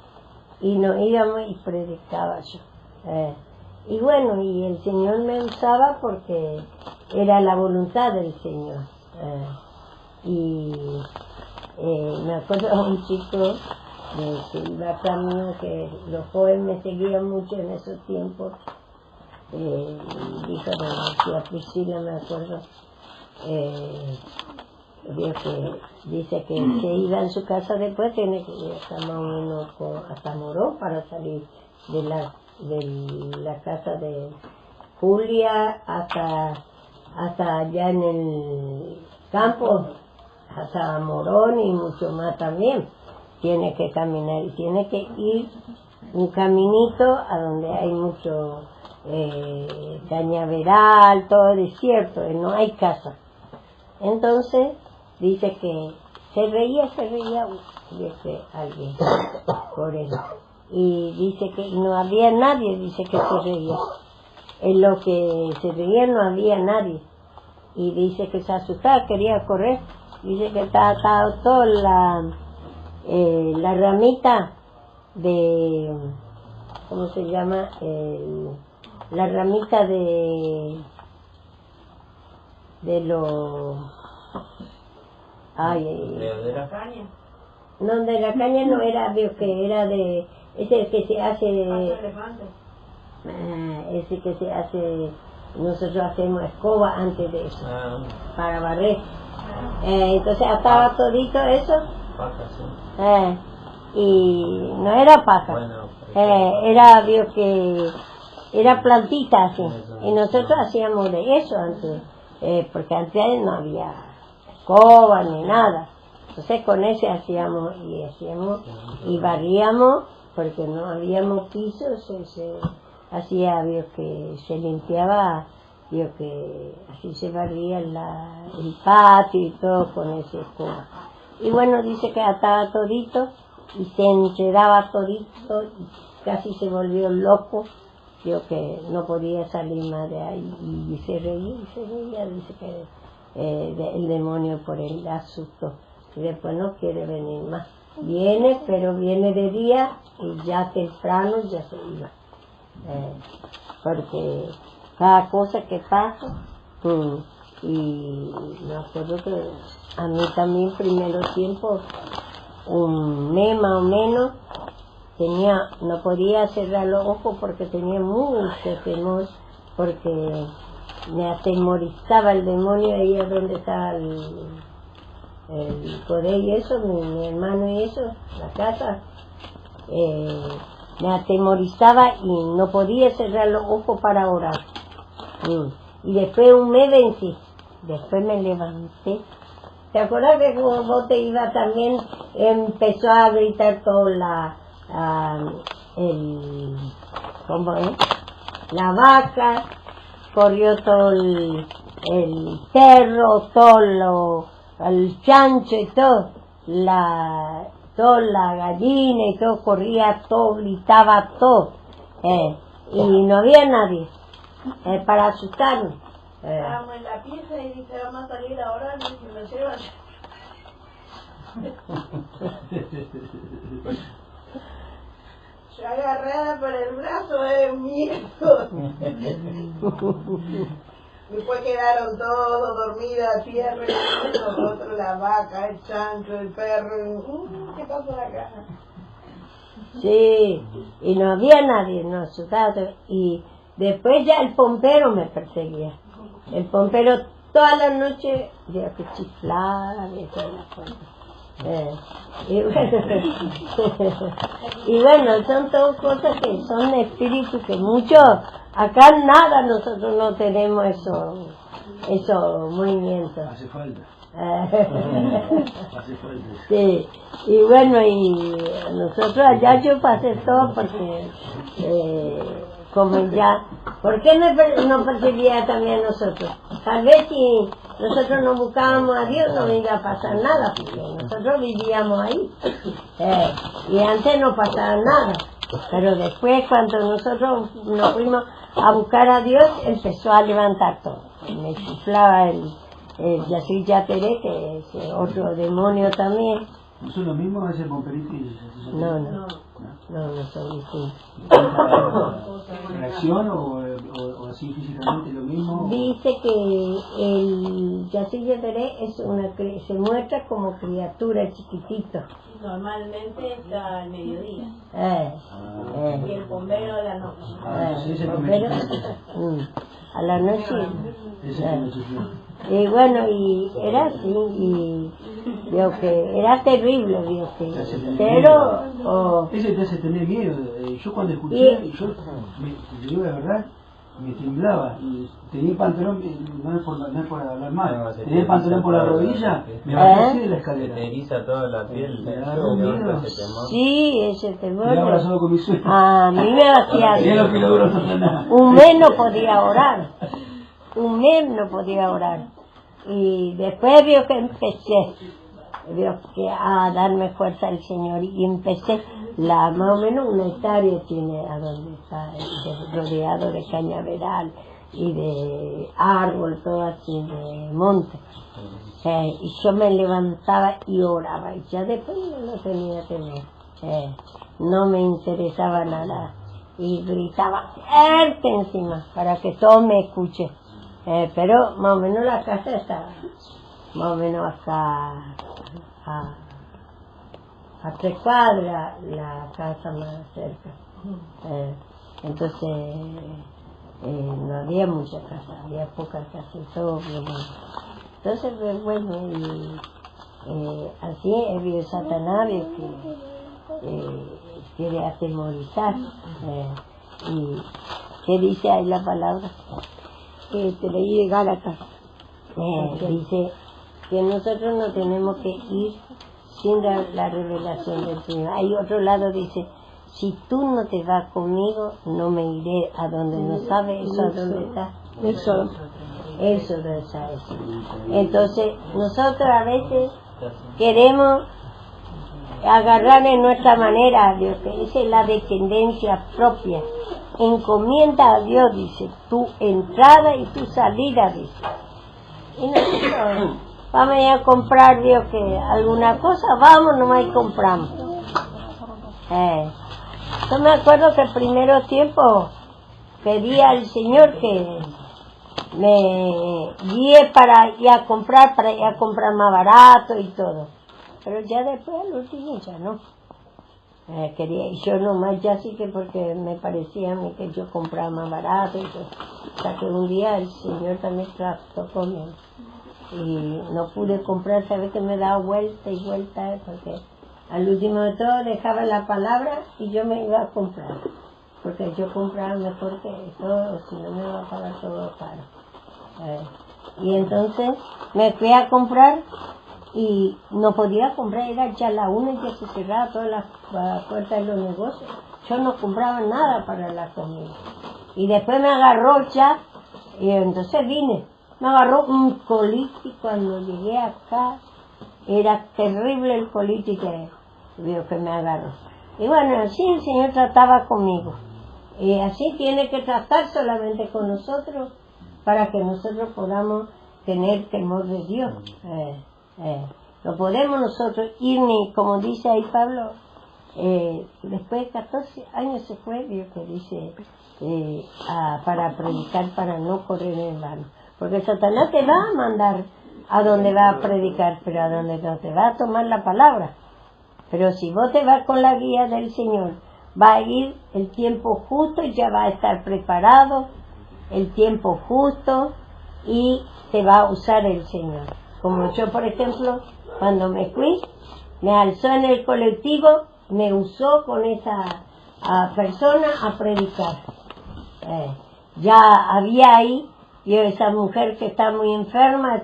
y nos íbamos y predicaba yo. Y bueno, y el Señor me usaba porque era la voluntad del Señor. Y me acuerdo de un chico que iba camino, que los jóvenes me seguían mucho en esos tiempos. Dijo a Priscila, me acuerdo, dice que se iba en su casa después, tiene que ir hasta más o menos hasta Morón para salir de la casa de Julia hasta allá en el campo, hasta Morón y mucho más también. Tiene que caminar y tiene que ir un caminito a donde hay mucho cañaveral, todo desierto, no hay casa. Entonces dice que se reía dice alguien por él, y dice que no había nadie, dice que se reía. En lo que se reía no había nadie, y dice que se asustaba, quería correr. Dice que estaba atado toda la ramita de, ¿cómo se llama? La ramita de los, ¿De la caña? No, de la caña no era, veo que era de, ese que se hace, ese que se hace, nosotros hacemos escoba antes de eso, para barrer. Entonces ataba todito eso. Paja, sí. Y no era paja, Bueno, era, vio que era plantita así, y nosotros hacíamos de eso antes, porque antes no había escoba ni nada. Entonces con ese hacíamos y barríamos, porque no habíamos pisos, se hacía, vio que se limpiaba, vio que así se barría el patio y todo con ese escoba. Y bueno, dice que ataba todito y se enredaba todito y casi se volvió loco, vio que no podía salir más de ahí, y se reía, dice que el demonio por él asustó. Y después no quiere venir más. Viene, pero viene de día y ya temprano ya se iba. Porque cada cosa que pasa, y me acuerdo que a mí también primero tiempo, un mes más o menos, no podía cerrar los ojos porque tenía mucho temor, porque me atemorizaba el demonio ahí donde estaba el poder y eso, mi hermano y eso, la casa, me atemorizaba y no podía cerrar los ojos para orar. Y después un mes vencí, después me levanté. ¿Te acuerdas que cuando vos te ibas también empezó a gritar todo ¿cómo es? La vaca, corrió todo el perro, todo el chancho y todo, toda la gallina y todo, corría todo, gritaba todo, y no había nadie para asustarme. Estábamos en la pieza y dice, vamos a salir ahora, y me llevan. Yo agarrada por el brazo de miedo. Después quedaron todos dormidos a tierra, y nosotros, la vaca, el chancho, el perro. ¿Qué pasó acá? Sí, y no había nadie, no asustado. Y después ya el pompero me perseguía. El pompero toda la noche, yo que chiflaba, desde la puerta. Y bueno, son todas cosas que son espíritus que muchos, acá nada, nosotros no tenemos esos movimientos. Hace falta. Hace falta. Sí, y bueno, y nosotros allá yo pasé todo porque como ya, ¿por qué no percibía también nosotros? Tal vez si nosotros no buscábamos a Dios no iba a pasar nada, porque nosotros vivíamos ahí, y antes no pasaba nada, pero después cuando nosotros nos fuimos a buscar a Dios empezó a levantar todo, me chiflaba el Yasir Yateré, que es otro demonio también. ¿No son los mismos ese pomperito y ese? No son distintos. ¿Reacción o así físicamente lo mismo? Dice que el Yasir Yateré es se muestra como criatura chiquitito. Normalmente está al mediodía. Y el bombero a la noche. Ese bombero, a la noche. Ese que me chifló. Y bueno, y era así, y digo que era terrible, digo que, pero... Ese te hace tener miedo. Yo cuando escuché, yo te digo la verdad, me temblaba. Y tenía el pantalón, no es por hablar mal, tenía el pantalón por la rodilla, me bajé así de la escalera. Te eriza toda la piel. Sí, ese temor. Me abrazado con mi sueño. A mí me hacía... Era lo que logró Satanás. Un mes no podía orar. Un mes no podía orar. Y después vio que empecé a darme fuerza al Señor y empecé, más o menos una hectárea tiene a donde está, rodeado de cañaveral y de árbol, todo así, de monte. Y yo me levantaba y oraba y ya después no tenía temor. No me interesaba nada y gritaba fuerte encima para que todos me escuchen. Pero más o menos la casa estaba más o menos hasta a 3 cuadras la casa más cerca. Entonces no había mucha casa, había pocas casas, todo bien. Entonces pues, bueno, y así el Satanás que quiere atemorizar. Y ¿qué dice ahí la palabra? Te leí de Gálatas, dice que nosotros no tenemos que ir sin la revelación del Señor. Hay otro lado, dice, si tú no te vas conmigo, no me iré a donde no sabes eso a dónde está. Eso no está eso. Entonces, nosotros a veces queremos agarrar en nuestra manera, Dios, que esa es la dependencia propia. Encomienda a Dios, dice, tu entrada y tu salida, dice. Y nosotros vamos a comprar, Dios, que alguna cosa, vamos nomás y compramos. Yo me acuerdo que el primer tiempo pedí al Señor que me guíe para ir a comprar más barato y todo. Pero ya después, al último, ya no. Quería, y yo nomás ya sí que porque me parecía a mí que yo compraba más barato y todo. Hasta que un día el Señor también trató conmigo y no pude comprar, sabes que me daba vuelta y vuelta, porque al último de todo dejaba la palabra y yo me iba a comprar, porque yo compraba mejor que todo, si no me iba a pagar todo caro. Y entonces me fui a comprar y no podía comprar, era ya la 1 y ya se cerraba todas las puertas de los negocios. Yo no compraba nada para la comida. Y después me agarró ya, y entonces me agarró un colitis cuando llegué acá. Era terrible el colitis que me agarró. Y bueno, así el Señor trataba conmigo. así tiene que tratar solamente con nosotros para que nosotros podamos tener temor de Dios. No podemos nosotros ir ni, como dice ahí Pablo, después de 14 años se fue, Dios que dice, para predicar, para no correr en vano. Porque Satanás te va a mandar a donde va a predicar, pero a donde no te va a tomar la palabra. Pero si vos te vas con la guía del Señor, va a ir el tiempo justo y ya va a estar preparado el tiempo justo y te va a usar el Señor. Como yo, por ejemplo, cuando me fui, me alzó en el colectivo, me usó con esa persona a predicar. Ya había ahí, yo esa mujer que está muy enferma,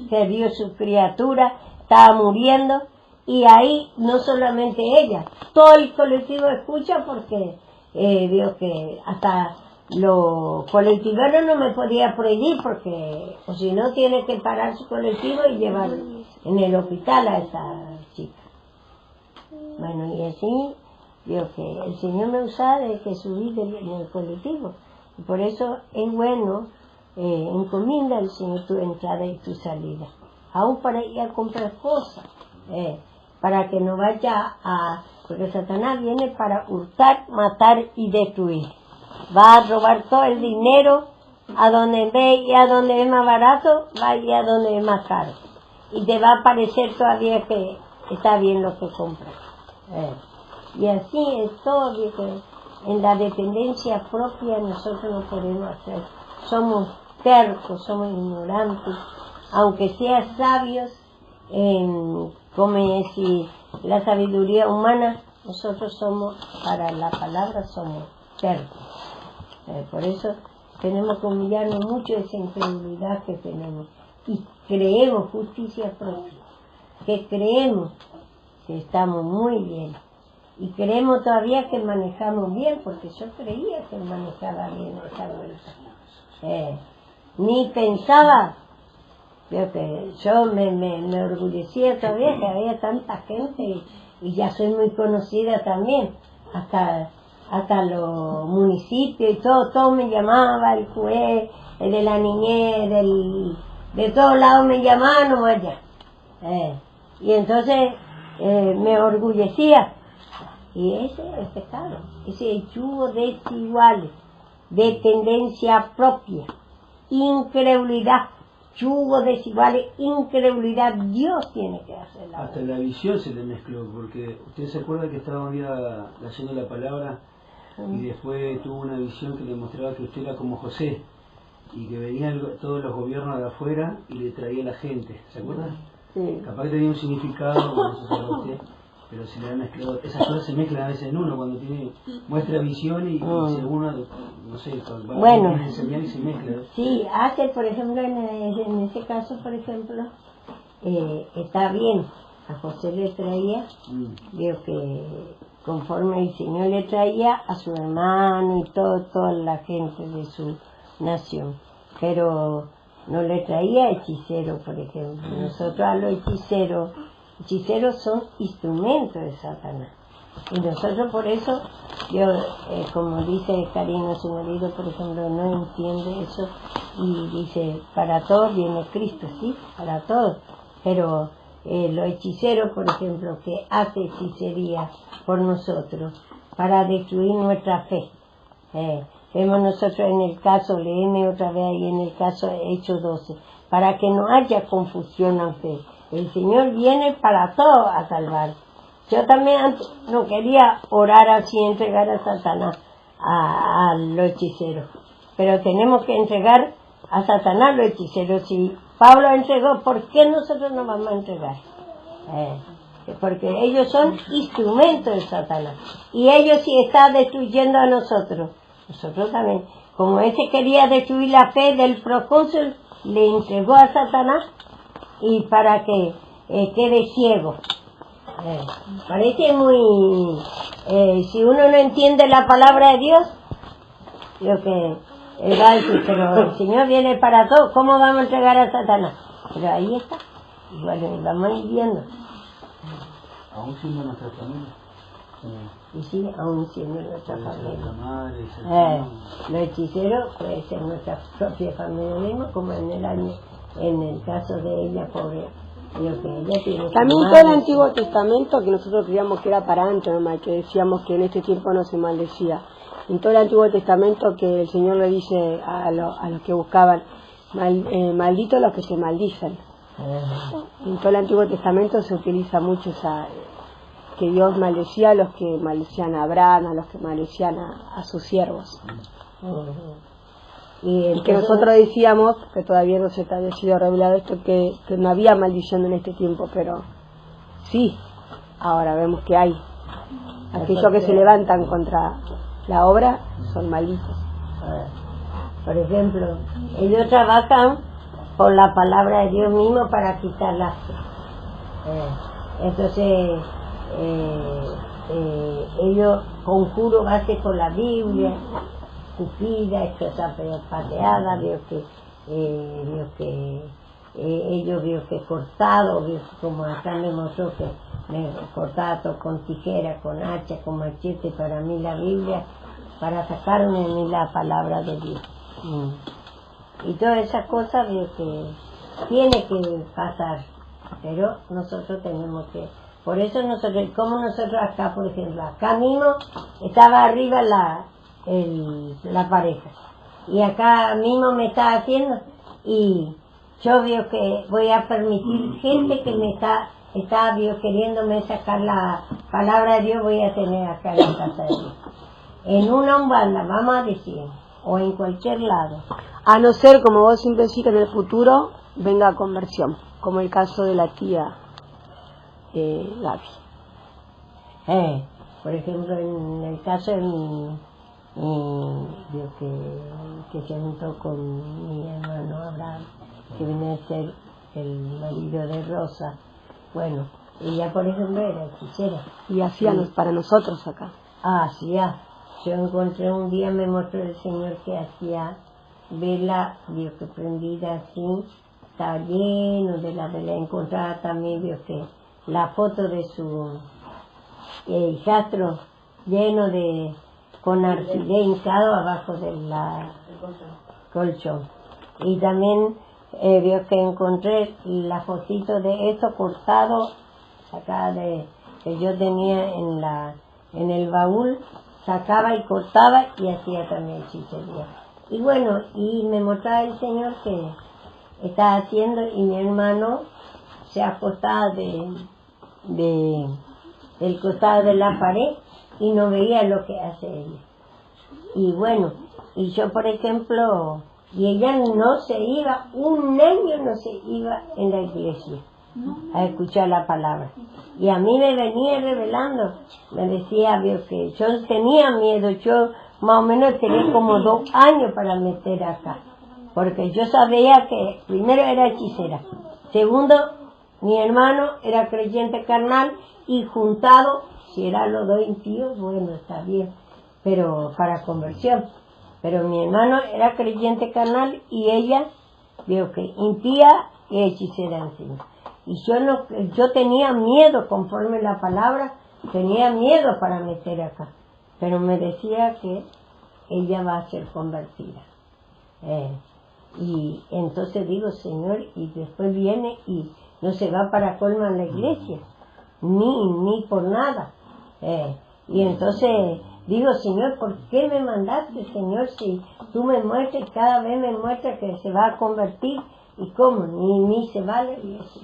perdió su criatura, estaba muriendo, y ahí no solamente ella, todo el colectivo escucha porque vio que hasta los colectiveros no me podía prohibir porque o si no tiene que parar su colectivo y llevar en el hospital a esa chica. Bueno, y así vio que el Señor me usaba de que subí en el colectivo, y por eso es bueno encomienda al Señor tu entrada y tu salida, aún para ir a comprar cosas, para que no vaya porque Satanás viene para hurtar, matar y destruir. Va a robar todo el dinero, a donde ve y a donde es más barato, va y a donde es más caro. Y te va a parecer todavía que está bien lo que compras. Y así es todo, que en la dependencia propia nosotros no podemos hacer. Somos tercos, somos ignorantes, aunque sean sabios, como decir, la sabiduría humana, nosotros somos, para la palabra, somos tercos. Por eso tenemos que humillarnos mucho de esa incredulidad que tenemos. Y creemos justicia propia, que creemos que estamos muy bien. Y creemos todavía que manejamos bien, porque yo creía que manejaba bien esa vuelta. Ni pensaba, yo me orgullecía todavía que había tanta gente y ya soy muy conocida también, hasta los municipios y todo me llamaba, el juez, el de la niñez, de todos lados me llamaban, no vaya. Y entonces me orgullecía. Y ese es el pecado, ese yugo desigual, de tendencia propia, incredulidad, yugo desigual, incredulidad, Dios tiene que hacerla. Hasta la visión se le mezcló, porque usted se acuerda que estaba un día leyendo la palabra y después tuvo una visión que le mostraba que usted era como José y que venían todos los gobiernos de afuera y le traía a la gente, ¿se acuerda? Sí. Capaz que tenía un significado, no sé si sabe usted, pero se le han mezclado, esas cosas se mezclan a veces en uno cuando muestra visión y se uno, no sé, va a enseñar y se mezcla. Sí, hace, por ejemplo, en ese caso, por ejemplo, está bien, a José le traía, digo que conforme el Señor le traía a su hermano y toda la gente de su nación, pero no le traía hechicero, por ejemplo. Nosotros a los hechiceros son instrumentos de Satanás. Y nosotros por eso, yo, como dice Karina, su marido, por ejemplo, no entiende eso y dice, para todos viene Cristo, sí, para todos. Pero los hechiceros, por ejemplo, que hace hechicería por nosotros para destruir nuestra fe. Vemos nosotros en el caso, leeme otra vez ahí en el caso Hechos 12, para que no haya confusión en fe. El Señor viene para todos a salvar. Yo también antes no quería orar así, entregar a Satanás, a los hechiceros. Pero tenemos que entregar a Satanás los hechiceros. Si Pablo entregó, ¿por qué nosotros no vamos a entregar? Porque ellos son instrumentos de Satanás. Y ellos sí están destruyendo a nosotros. Nosotros también. Como ese quería destruir la fe del procónsul, le entregó a Satanás y para que quede ciego. Parece muy... si uno no entiende la palabra de Dios, lo que él va a decir, pero el Señor viene para todo, ¿cómo vamos a entregar a Satanás? Pero ahí está. Y bueno, vamos a ir viendo. Aún siendo nuestra familia. Y sí, aún siendo nuestra Puede ser familia. la madre, ser Lo hechicero puede ser nuestra propia familia misma, como en el caso de ella, pobre, lo que ella tiene. También todo el Antiguo Testamento, que nosotros creíamos que era para antes nomás, que decíamos que en este tiempo no se maldecía. En todo el Antiguo Testamento que el Señor le dice a los que buscaban, malditos los que se maldicen. En todo el Antiguo Testamento se utiliza mucho que Dios maldecía a los que maldecían a Abraham, a los que maldecían a sus siervos. Y que nosotros decíamos, que todavía no se había sido revelado esto, que no había maldición en este tiempo, pero sí, ahora vemos que hay. Aquellos que se levantan contra la obra son malditos. Por ejemplo, ellos trabajan por la palabra de Dios mismo para quitar lastre. Entonces, ellos conjuro base con la Biblia, escupida, esa pateada, ellos vio que cortado, como acá me mostró que me cortado con tijera, con hacha, con machete, para mí la Biblia, para sacarme de mí la palabra de Dios. Y todas esas cosas veo que tiene que pasar, pero nosotros tenemos que, por eso nosotros, como nosotros acá, por ejemplo, acá mismo estaba arriba la pareja, y acá mismo me está haciendo, y yo veo que voy a permitir gente que me está queriéndome sacar la palabra de Dios, voy a tener acá en la casa de Dios. En una umbanda, vamos a decir, o en cualquier lado. A no ser, como vos siempre decís, que en el futuro venga conversión, como el caso de la tía Gaby. Por ejemplo, en el caso de Dios que se juntó con mi hermano Abraham, que viene a ser el marido de Rosa. Bueno, ella por ejemplo era hechicera. Y hacían para nosotros acá. Hacía. Yo encontré un día, me mostró el Señor que hacía vela, Dios que prendida así, estaba lleno de la vela. Encontraba también, Dios que la foto de su hijastro lleno con arcillé hincado abajo del colchón. Y también vio que encontré la fotito de esto cortado acá que yo tenía en el baúl, sacaba y cortaba y hacía también hechicería. Y bueno, y me mostraba el Señor que estaba haciendo, y mi hermano se acostaba del costado de la pared y no veía lo que hace ella. Y bueno, y yo por ejemplo, y ella no se iba, un año no se iba en la iglesia a escuchar la palabra. Y a mí me venía revelando, me decía, vio que yo tenía miedo, yo más o menos tenía como 2 años para meter acá, porque yo sabía que primero era hechicera, segundo mi hermano era creyente carnal, y juntado, si eran los 2 impíos, bueno, está bien, pero para conversión. Pero mi hermano era creyente carnal y ella, veo que impía y hechicera encima. Y yo tenía miedo, conforme la palabra, tenía miedo para meter acá. Pero me decía que ella va a ser convertida. Y entonces digo, Señor, y después viene y no se va para colmo a la iglesia, ni por nada. Y entonces digo, Señor, ¿por qué me mandaste, Señor, si tú me muestras, cada vez me muestras que se va a convertir? ¿Y cómo? Ni se va a la iglesia.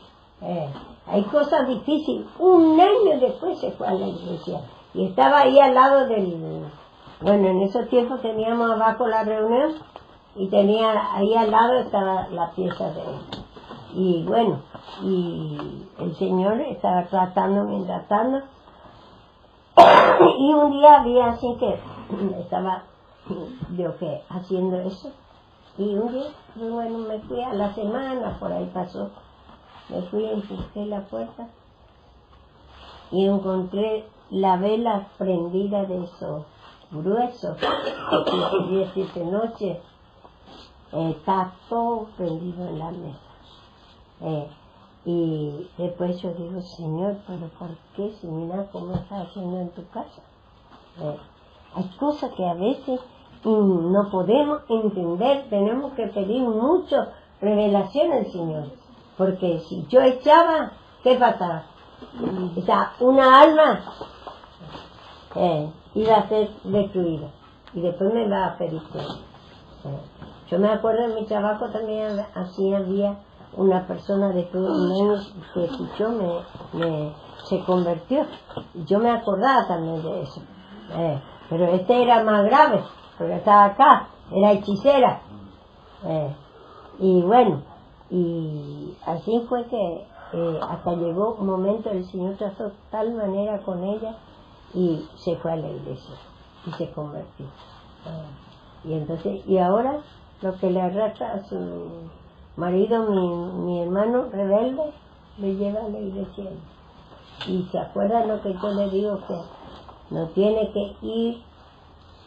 Hay cosas difíciles. 1 año después se fue a la iglesia. Y estaba ahí al lado bueno, en esos tiempos teníamos abajo la reunión, y ahí al lado estaba la pieza de él. Y bueno, y el Señor estaba tratándome. Y un día vi así que estaba haciendo eso. Y un día, bueno, me fui a la semana, por ahí pasó. Me fui, empujé la puerta y encontré la vela prendida de esos gruesos. 17 noches, está todo prendido en la mesa. Y después yo digo, Señor, pero ¿por qué? Si mira cómo estás haciendo en tu casa. Hay cosas que a veces no podemos entender, tenemos que pedir mucho revelación al Señor, porque si yo echaba, ¿qué pasaba? O sea, una alma iba a ser destruida y después me va a pedir todo. Yo me acuerdo en mi trabajo también así había una persona después de un año que escuchó, se convirtió. Yo me acordaba también de eso. Pero este era más grave, porque estaba acá, era hechicera. Y bueno, y así fue que hasta llegó un momento el Señor trató de tal manera con ella y se fue a la iglesia y se convirtió. Y entonces, y ahora lo que le arrastra a su marido, mi hermano rebelde, le lleva a la iglesia. Y se acuerda lo que yo le digo, que no tiene que ir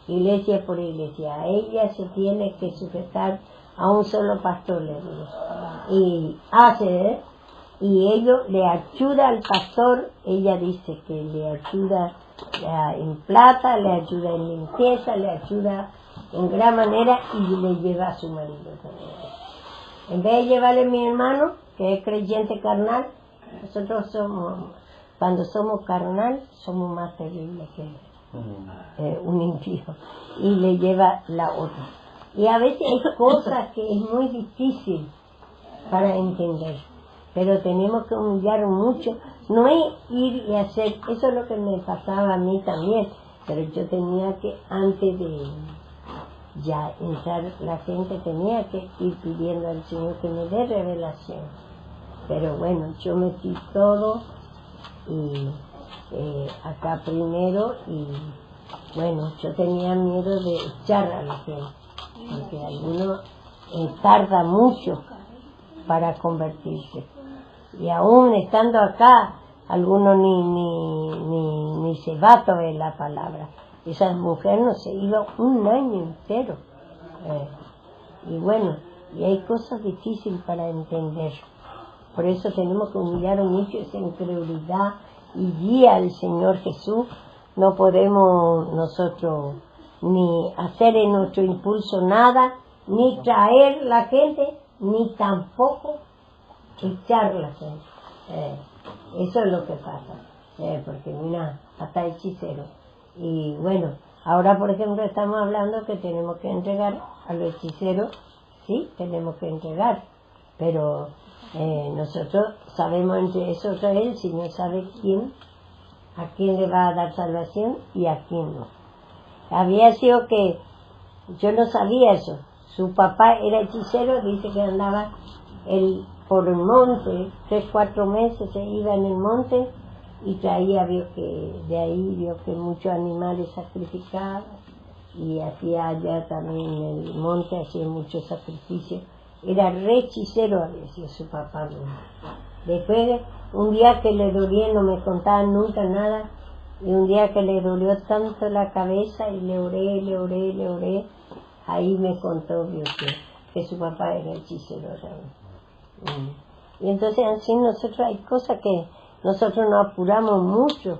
iglesia por iglesia, a ella se tiene que sujetar a un solo pastor, le digo. Y hace, y ello le ayuda al pastor, ella dice que le ayuda en plata, le ayuda en limpieza, le ayuda en gran manera y le lleva a su marido también. En vez de llevarle a mi hermano, que es creyente carnal, nosotros somos, cuando somos carnal, somos más terribles que un impío. Y le lleva la otra. Y a veces hay cosas que es muy difícil para entender, pero tenemos que humillar mucho. No es ir y hacer, eso es lo que me pasaba a mí también, pero yo tenía que, antes de ya entrar la gente, tenía que ir pidiendo al Señor que me dé revelación. Pero bueno, yo metí todo y acá primero, y bueno, yo tenía miedo de echar a la gente, porque algunos tarda mucho para convertirse, y aún estando acá algunos ni se va a tomar la palabra. Esa mujer no se iba un año entero, y bueno, y hay cosas difíciles para entender. Por eso tenemos que humillar mucho esa incredulidad y guía al Señor Jesús. No podemos nosotros ni hacer en nuestro impulso nada, ni traer la gente, ni tampoco echar la gente. Eso es lo que pasa, porque mira, hasta hechicero. Y bueno, ahora por ejemplo estamos hablando que tenemos que entregar a los hechiceros, sí, tenemos que entregar, pero nosotros sabemos entre eso otra vez, el Señor sabe a quién le va a dar salvación y a quién no. Había sido que yo no sabía eso. Su papá era hechicero, dice que andaba por el monte, 3-4 meses se iba en el monte y traía, de ahí muchos animales sacrificados, y hacía allá también en el monte, hacía muchos sacrificios. Era re hechicero, decía su papá. Después, un día que le dolía, no me contaba nunca nada, y un día que le dolió tanto la cabeza y le oré, ahí me contó que su papá era hechicero también. Y entonces así nosotros hay cosas que nosotros nos apuramos mucho,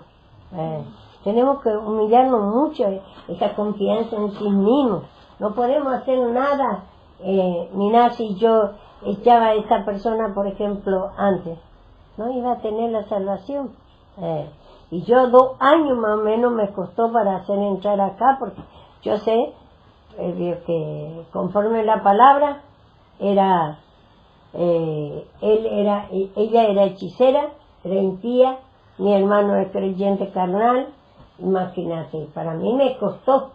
tenemos que humillarnos mucho, esa confianza en sí mismos. No podemos hacer nada. Mirá, si yo echaba a esa persona, por ejemplo, antes, no iba a tener la salvación. Y yo 2 años más o menos me costó para hacer entrar acá, porque yo sé que conforme la palabra ella era hechicera, era impía, mi hermano es creyente carnal. Imagínate, para mí me costó,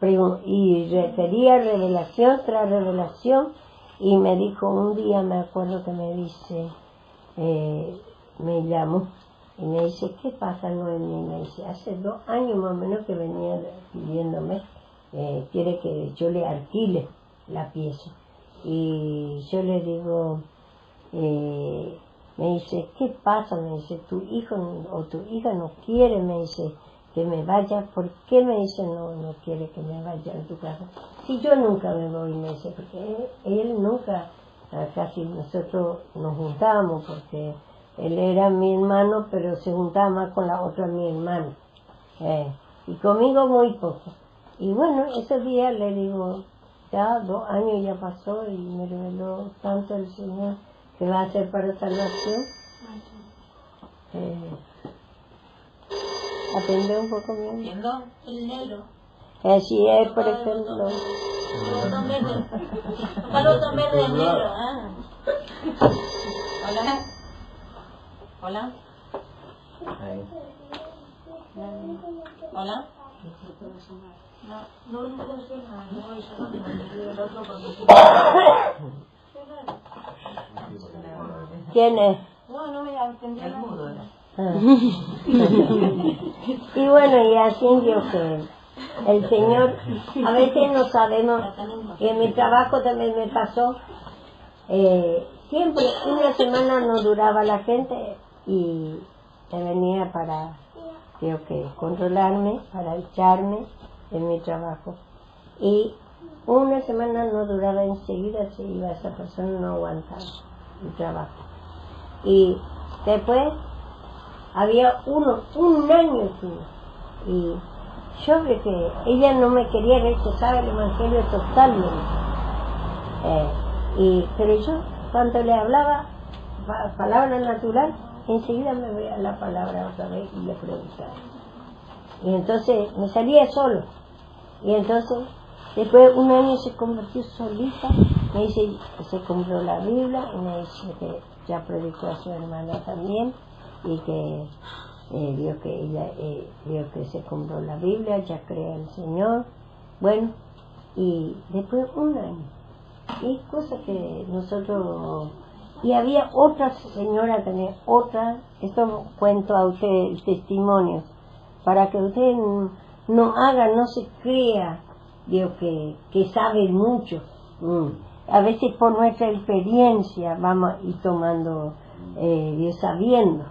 y pedía revelación tras revelación, y me dijo un día, me acuerdo que me dice, me llamó y me dice, ¿qué pasa, Noemí? Me dice, hace 2 años más o menos que venía pidiéndome, quiere que yo le alquile la pieza. Y yo le digo, me dice, ¿qué pasa? Me dice, tu hijo o tu hija no quiere, me dice, que me vaya. ¿Por qué? Me dice, no quiere que me vaya a tu casa. Si yo nunca me voy, me dice, porque él nunca, casi nosotros nos juntábamos, porque él era mi hermano, pero se juntaba más con la otra mi hermana. y conmigo muy poco. Y bueno, ese día le digo, ya 2 años ya pasó y me reveló tanto el Señor que va a hacer para salvación. Atende un poco bien. Entiendo el negro. Así es, por ejemplo. Botón verde. Toca el botón verde del negro. Ah. Hola. Hola. Ahí. Hola. No funciona. No voy a el otro ¿Quién es? No me atendía el mudo. Y bueno, y así Dios que el Señor, a veces no sabemos, y en mi trabajo también me pasó, siempre una semana no duraba la gente y me venía para, creo que, controlarme, para echarme en mi trabajo. Y una semana no duraba, enseguida se iba esa persona, no aguantaba el trabajo. Y después había un año y yo vi que ella no me quería rechazar el Evangelio totalmente. Pero yo, cuando le hablaba palabra natural, enseguida me veía la palabra otra vez y le preguntaba. Y entonces me salía solo. Y entonces, después un año se convirtió solita, me dice que se compró la Biblia y me dice que ya predicó a su hermana también y que vio que ella vio que se compró la Biblia, ya cree en el Señor. Bueno, y después un año. Y cosa que nosotros... Y había otra señora también, esto cuento a usted el testimonio, para que usted no haga, no se crea, digo, que sabe mucho. A veces por nuestra experiencia vamos y tomando, sabiendo.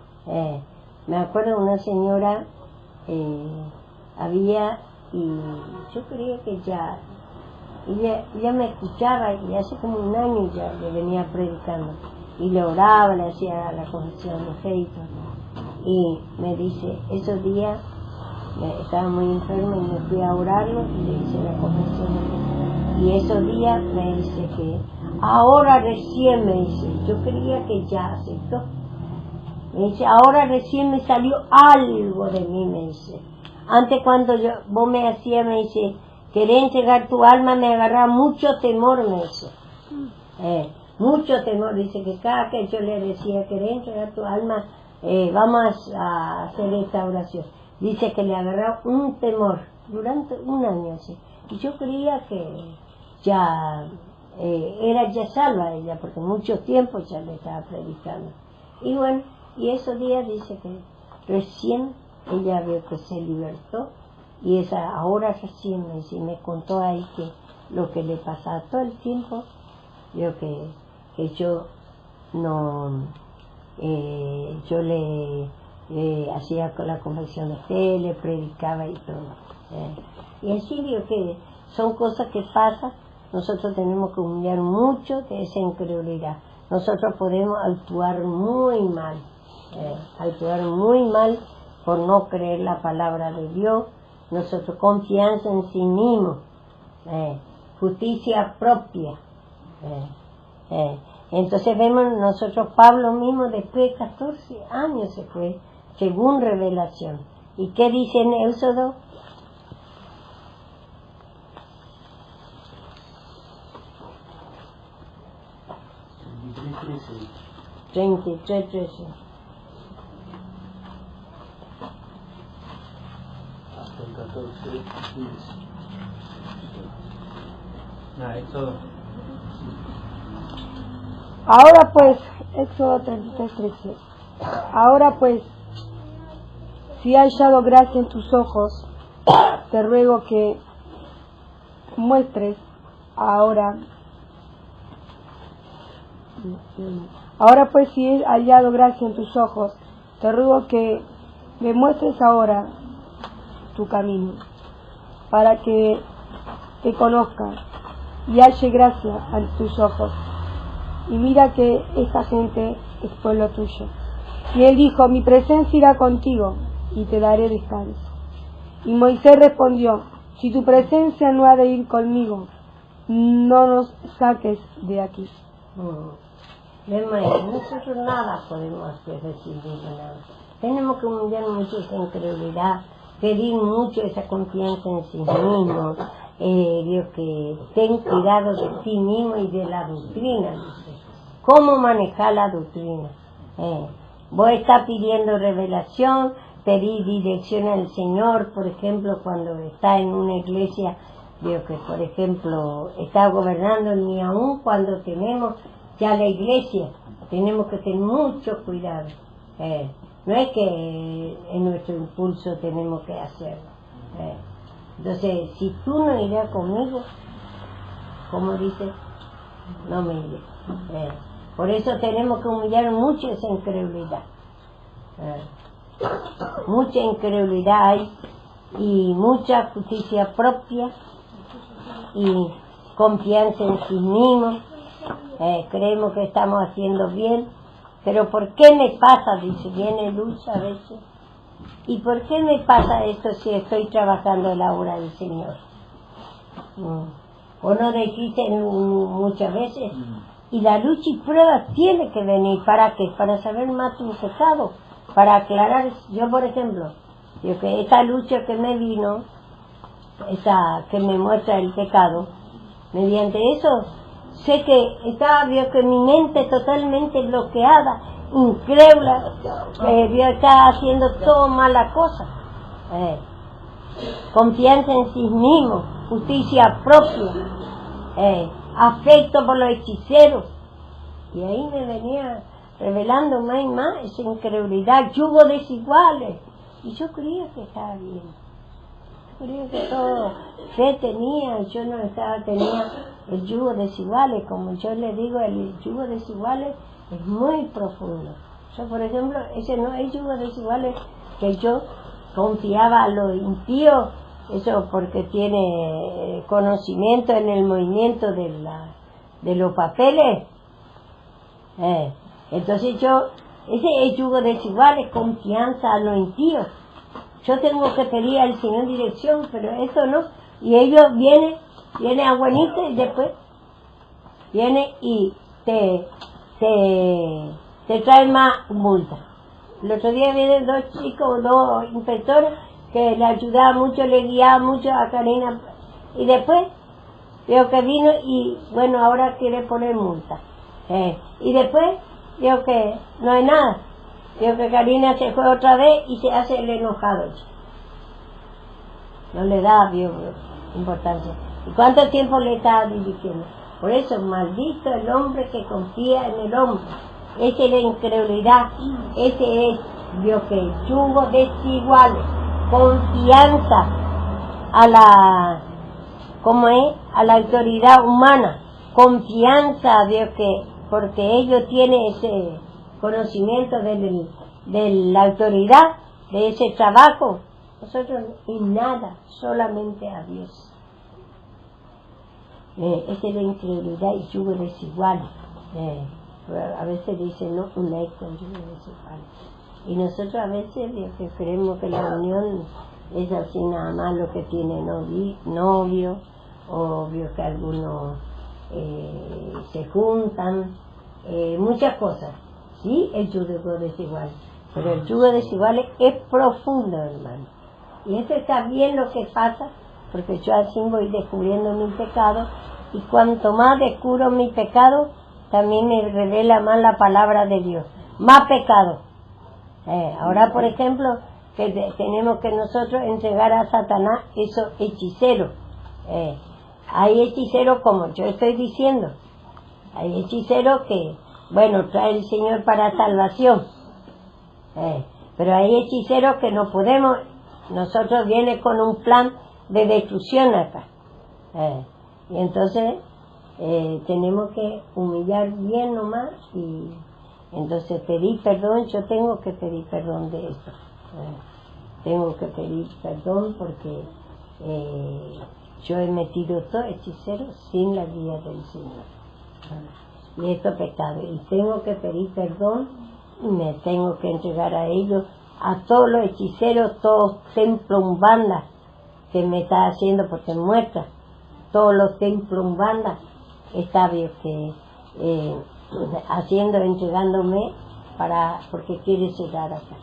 Me acuerdo de una señora, había, y yo creía que ya, ella me escuchaba y hace como un año ya le venía predicando. Y le oraba, le hacía la confesión de fe y todo. Y me dice, esos días estaba muy enferma y me fui a orarlo y le hice la confesión de fe. Y esos días me dice que, ahora recién me dice, yo creía que ya aceptó. Me dice, ahora recién me salió algo de mí, me dice. Antes cuando vos me hacías, me dice, querer entregar tu alma, me agarraba mucho temor, me dice. Mucho temor, dice que cada que yo le decía, querer entregar tu alma, vamos a hacer esta oración. Dice que le agarraba un temor durante un año así. Y yo creía que ya era ya salva ella, porque mucho tiempo ya le estaba predicando. Y bueno, y esos días dice que recién ella vio que se libertó, y ahora recién me contó ahí que lo que le pasaba todo el tiempo, vio que yo no, yo le hacía con la confesión de fe, le predicaba y todo. Y así digo que son cosas que pasan. Nosotros tenemos que humillar mucho de esa incredulidad. Nosotros podemos actuar muy mal por no creer la palabra de Dios. Nosotros confianza en sí mismo, justicia propia. Entonces vemos nosotros, Pablo mismo después de 14 años se fue, según revelación. ¿Y qué dice en Éxodo? ¿23:13? 33:13. Hasta el 14:15. Éxodo. Ahora pues, Éxodo 33:13. Ahora pues, si he hallado gracia en tus ojos, te ruego que muestres ahora pues, si he hallado gracia en tus ojos, te ruego que me muestres ahora tu camino, para que te conozca y halle gracia ante tus ojos. Y mira que esta gente es pueblo tuyo. Y él dijo, mi presencia irá contigo y te daré descanso. Y Moisés respondió: si tu presencia no ha de ir conmigo, no nos saques de aquí. Nosotros nada podemos hacer, recibir nada. Tenemos que humillar mucho esa incredulidad, pedir mucho esa confianza en sí mismo, Dios, que ten cuidado de ti mismo y de la doctrina, dice. ¿Cómo manejar la doctrina? Vos estás pidiendo revelación, pedir dirección al Señor, por ejemplo, cuando está en una iglesia, Dios, que por ejemplo está gobernando, ni aún cuando tenemos ya la iglesia, tenemos que tener mucho cuidado. No es que en nuestro impulso tenemos que hacerlo. Entonces, si tú no irás conmigo, como dice, no me iré. Por eso tenemos que humillar mucho esa incredulidad. Mucha incredulidad hay y mucha justicia propia y confianza en sí mismo. Creemos que estamos haciendo bien, pero ¿por qué me pasa? Dice, viene luz a veces. ¿Y por qué me pasa esto si estoy trabajando la obra del Señor? ¿O no dijiste muchas veces? Y la lucha y prueba tiene que venir. ¿Para qué? Para saber más tu pecado, para aclarar. Yo, por ejemplo, yo que esta lucha que me vino, esa que me muestra el pecado, mediante eso sé que estaba, vio que mi mente totalmente bloqueada, incrédula, vio estaba haciendo todo mala cosa. Confianza en sí mismo, justicia propia, afecto por los hechiceros. Y ahí me venía revelando más y más esa incredulidad, yugo desiguales. Y yo creía que estaba bien. Creía que todo fe tenía, y yo no tenía el yugo desiguales. Como yo le digo, el yugo desiguales es muy profundo. Yo, por ejemplo, ese no es yugo desiguales que yo confiaba a los impíos, eso porque tiene conocimiento en el movimiento de los papeles. Entonces ese es yugo desiguales, confianza a los impíos. Yo tengo que pedir al Señor dirección, pero eso no. Y ellos viene abuelito y después viene y te trae más multa. El otro día vienen dos inspectores que le ayudaba mucho, le guiaba mucho a Karina. Y después veo que vino y bueno, ahora quiere poner multa. Y después veo que no hay nada. Veo que Karina se fue otra vez y se hace el enojado. No le da importancia. ¿Y cuánto tiempo le está dirigiendo? Por eso, maldito el hombre que confía en el hombre. Esa es la incredulidad. Ese es, Dios, que yugo desiguales. Confianza a la autoridad humana. Confianza, Dios, que porque ellos tienen ese conocimiento de la autoridad, de ese trabajo. Nosotros en nada, solamente a Dios. Esa es la incredulidad y yugo desigual. A veces dicen, no, un eco, yugo desigual. Y nosotros a veces creemos que la unión es así nada más lo que tiene novio, o vio que algunos se juntan, muchas cosas. Sí, el yugo desigual, pero el yugo desigual es profundo, hermano. Y eso está bien lo que pasa, porque yo así voy descubriendo mi pecado, y cuanto más descubro mi pecado, también me revela más la palabra de Dios. Más pecado. Ahora, por ejemplo, que tenemos que nosotros entregar a Satanás esos hechiceros. Hay hechiceros como yo estoy diciendo. Hay hechiceros que, bueno, trae el Señor para salvación. Pero hay hechiceros que no podemos, nosotros viene con un plan de destrucción acá. Y entonces tenemos que humillar bien nomás y entonces pedir perdón. Yo tengo que pedir perdón de esto. Tengo que pedir perdón porque yo he metido todo hechicero sin la guía del Señor. Y esto es pecado. Y tengo que pedir perdón y me tengo que entregar a ellos, a todos los hechiceros, todos templos, bandas que me está haciendo porque muestra todos los templos Umbanda, está bien que haciendo, entregándome porque quiere llegar acá.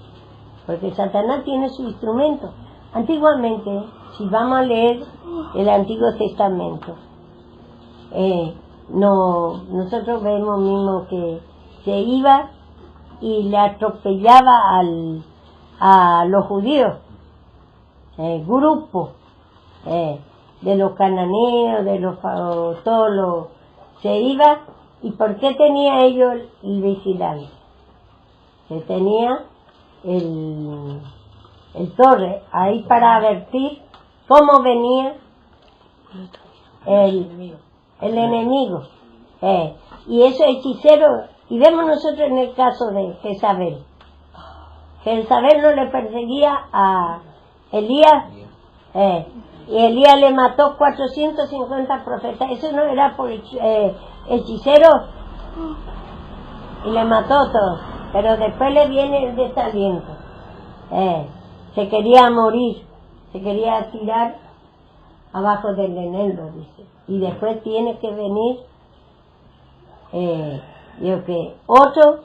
Porque Satanás tiene su instrumento. Antiguamente, si vamos a leer el Antiguo Testamento, nosotros vemos mismo que se iba y le atropellaba a los judíos, grupo de los cananeos, se iba. ¿Y por qué tenía ellos el vigilante? Que tenía el torre ahí para advertir cómo venía el enemigo. Y esos hechiceros, y vemos nosotros en el caso de Jezabel. Jezabel no le perseguía a Elías, y Elías le mató 450 profetas. Eso no era por hechicero, y le mató todo. Pero después le viene el desaliento. Se quería morir, se quería tirar abajo del eneldo, dice. Y después tiene que venir otro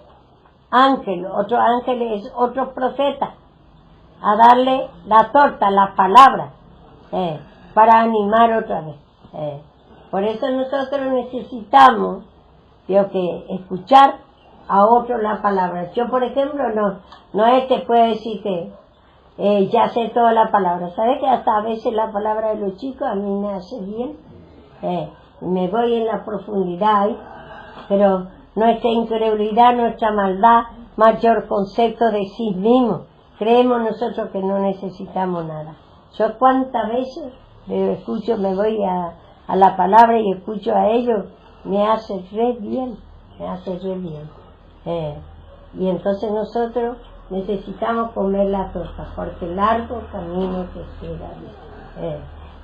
ángel es otro profeta, a darle la torta, la palabra, para animar otra vez. Por eso nosotros necesitamos escuchar a otro la palabra. Yo, por ejemplo, no es que pueda decir que ya sé toda la palabra. ¿Sabe que hasta a veces la palabra de los chicos a mí me hace bien? Me voy en la profundidad, pero nuestra incredulidad, nuestra maldad, mayor concepto de sí mismo. Creemos nosotros que no necesitamos nada. Yo cuántas veces escucho, me voy a la palabra y escucho a ellos, me hace re bien. Y entonces nosotros necesitamos comer la torta, porque largo camino que queda.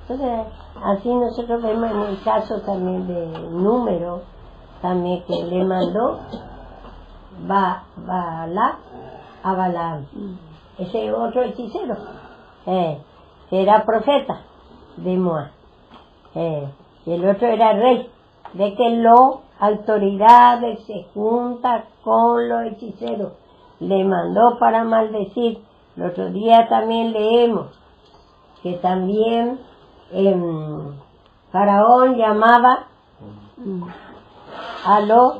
Entonces, así nosotros vemos en el caso también de Número, también que le mandó Balac a Balaam. Ese otro hechicero, que era profeta de Moab. Y el otro era rey. De que autoridades se junta con los hechiceros. Le mandó para maldecir. El otro día también leemos que también Faraón llamaba a los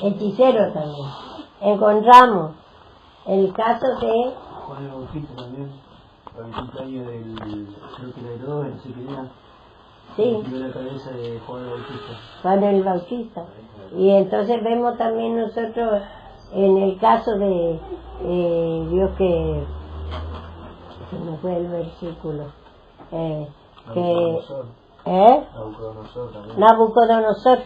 hechiceros también. Encontramos el caso de Juan el Bautista también, para el cumpleaños creo que era Herodes, no sé qué era. Sí, La cabeza de Juan el Bautista. Juan el Bautista. Y entonces vemos también nosotros en el caso de Dios que se me fue el versículo, Nabucodonosor,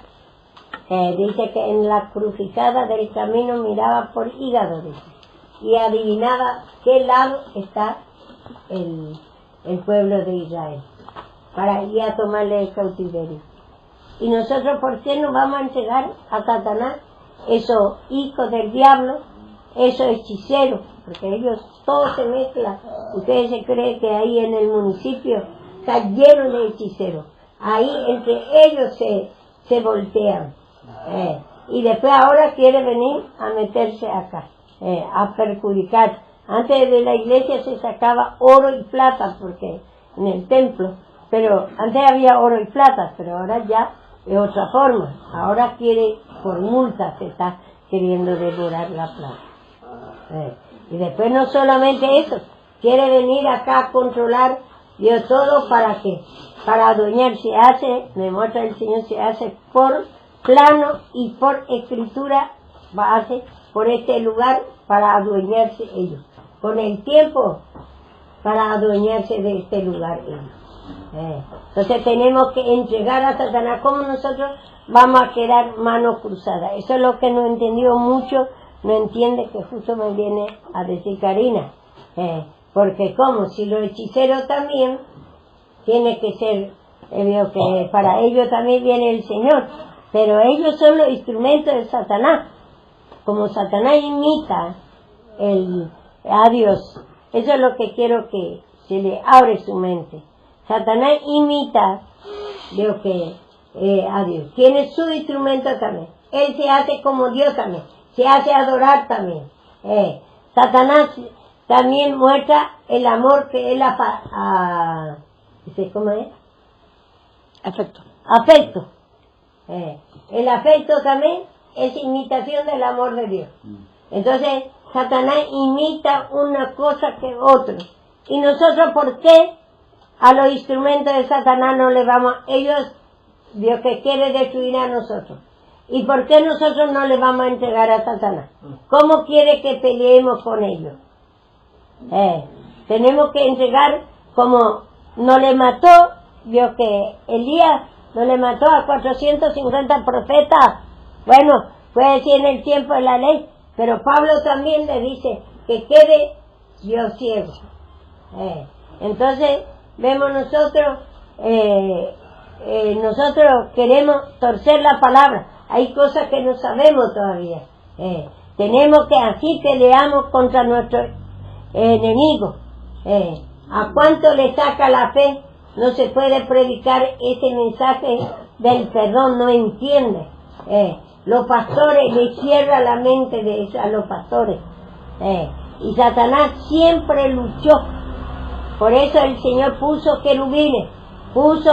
dice que en la crucijada del camino miraba por hígado, dice, y adivinaba qué lado está el pueblo de Israel, para ir a tomarle el cautiverio. Y nosotros, ¿por qué nos vamos a entregar a Satanás? Esos hijos del diablo, esos hechiceros, porque ellos todos se mezclan. Ustedes se creen que ahí en el municipio está lleno de hechiceros. Ahí entre ellos se voltean. Y después ahora quiere venir a meterse acá, a perjudicar. Antes de la iglesia se sacaba oro y plata, porque en el templo, pero antes había oro y plata, pero ahora ya es otra forma. Ahora quiere, por multa, se está queriendo devorar la plata. Y después no solamente eso, quiere venir acá a controlar Dios todo. ¿Para qué? Para adueñarse. Me muestra el Señor, se hace por plano y por escritura, hace por este lugar para adueñarse ellos. Con el tiempo, para adueñarse de este lugar ellos. Entonces tenemos que entregar a Satanás. ¿Cómo nosotros vamos a quedar manos cruzadas? Eso es lo que no entendió mucho, no entiende, que justo me viene a decir Karina. Porque como si los hechiceros también tiene que ser, veo que para ellos también viene el Señor, pero ellos son los instrumentos de Satanás. Como Satanás imita a Dios, eso es lo que quiero que se le abre su mente. Satanás imita lo que a Dios. Tiene su instrumento también. Él se hace como Dios también. Se hace adorar también. Satanás también muestra el amor que él ¿cómo es? Afecto. Afecto. El afecto también es imitación del amor de Dios. Entonces, Satanás imita una cosa que otra. ¿Y nosotros por qué a los instrumentos de Satanás no le vamos? Ellos, Dios que quiere destruir a nosotros. ¿Y por qué nosotros no le vamos a entregar a Satanás? ¿Cómo quiere que peleemos con ellos? Tenemos que entregar como no le mató, Dios que Elías no le mató a 450 profetas. Bueno, fue así en el tiempo de la ley, pero Pablo también le dice que quede Dios ciego. Entonces, vemos nosotros queremos torcer la palabra. Hay cosas que no sabemos todavía. Tenemos que así peleamos contra nuestros enemigos. ¿A cuánto le saca la fe? No se puede predicar ese mensaje del perdón, no entiende. Los pastores le cierran la mente de eso a los pastores. Y Satanás siempre luchó. Por eso el Señor puso querubines, puso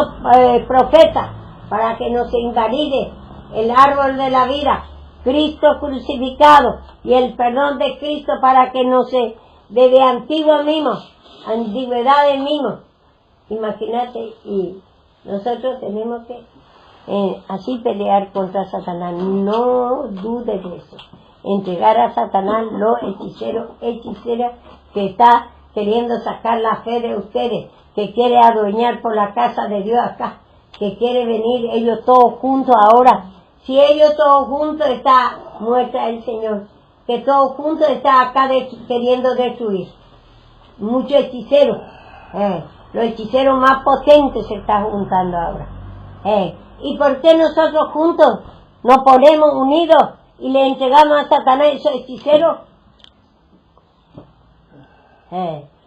profetas, para que no se invalide el árbol de la vida, Cristo crucificado, y el perdón de Cristo para que no se, desde antiguo mismo, antigüedades mismo. Imagínate, y nosotros tenemos que así pelear contra Satanás. No dudes de eso. Entregar a Satanás los hechiceras que está queriendo sacar la fe de ustedes, que quiere adueñar por la casa de Dios acá, que quiere venir ellos todos juntos ahora. Si ellos todos juntos está muestra el Señor, que todos juntos está acá queriendo destruir. Muchos hechiceros, los hechiceros más potentes se están juntando ahora. ¿Y por qué nosotros juntos nos ponemos unidos y le entregamos a Satanás esos hechiceros?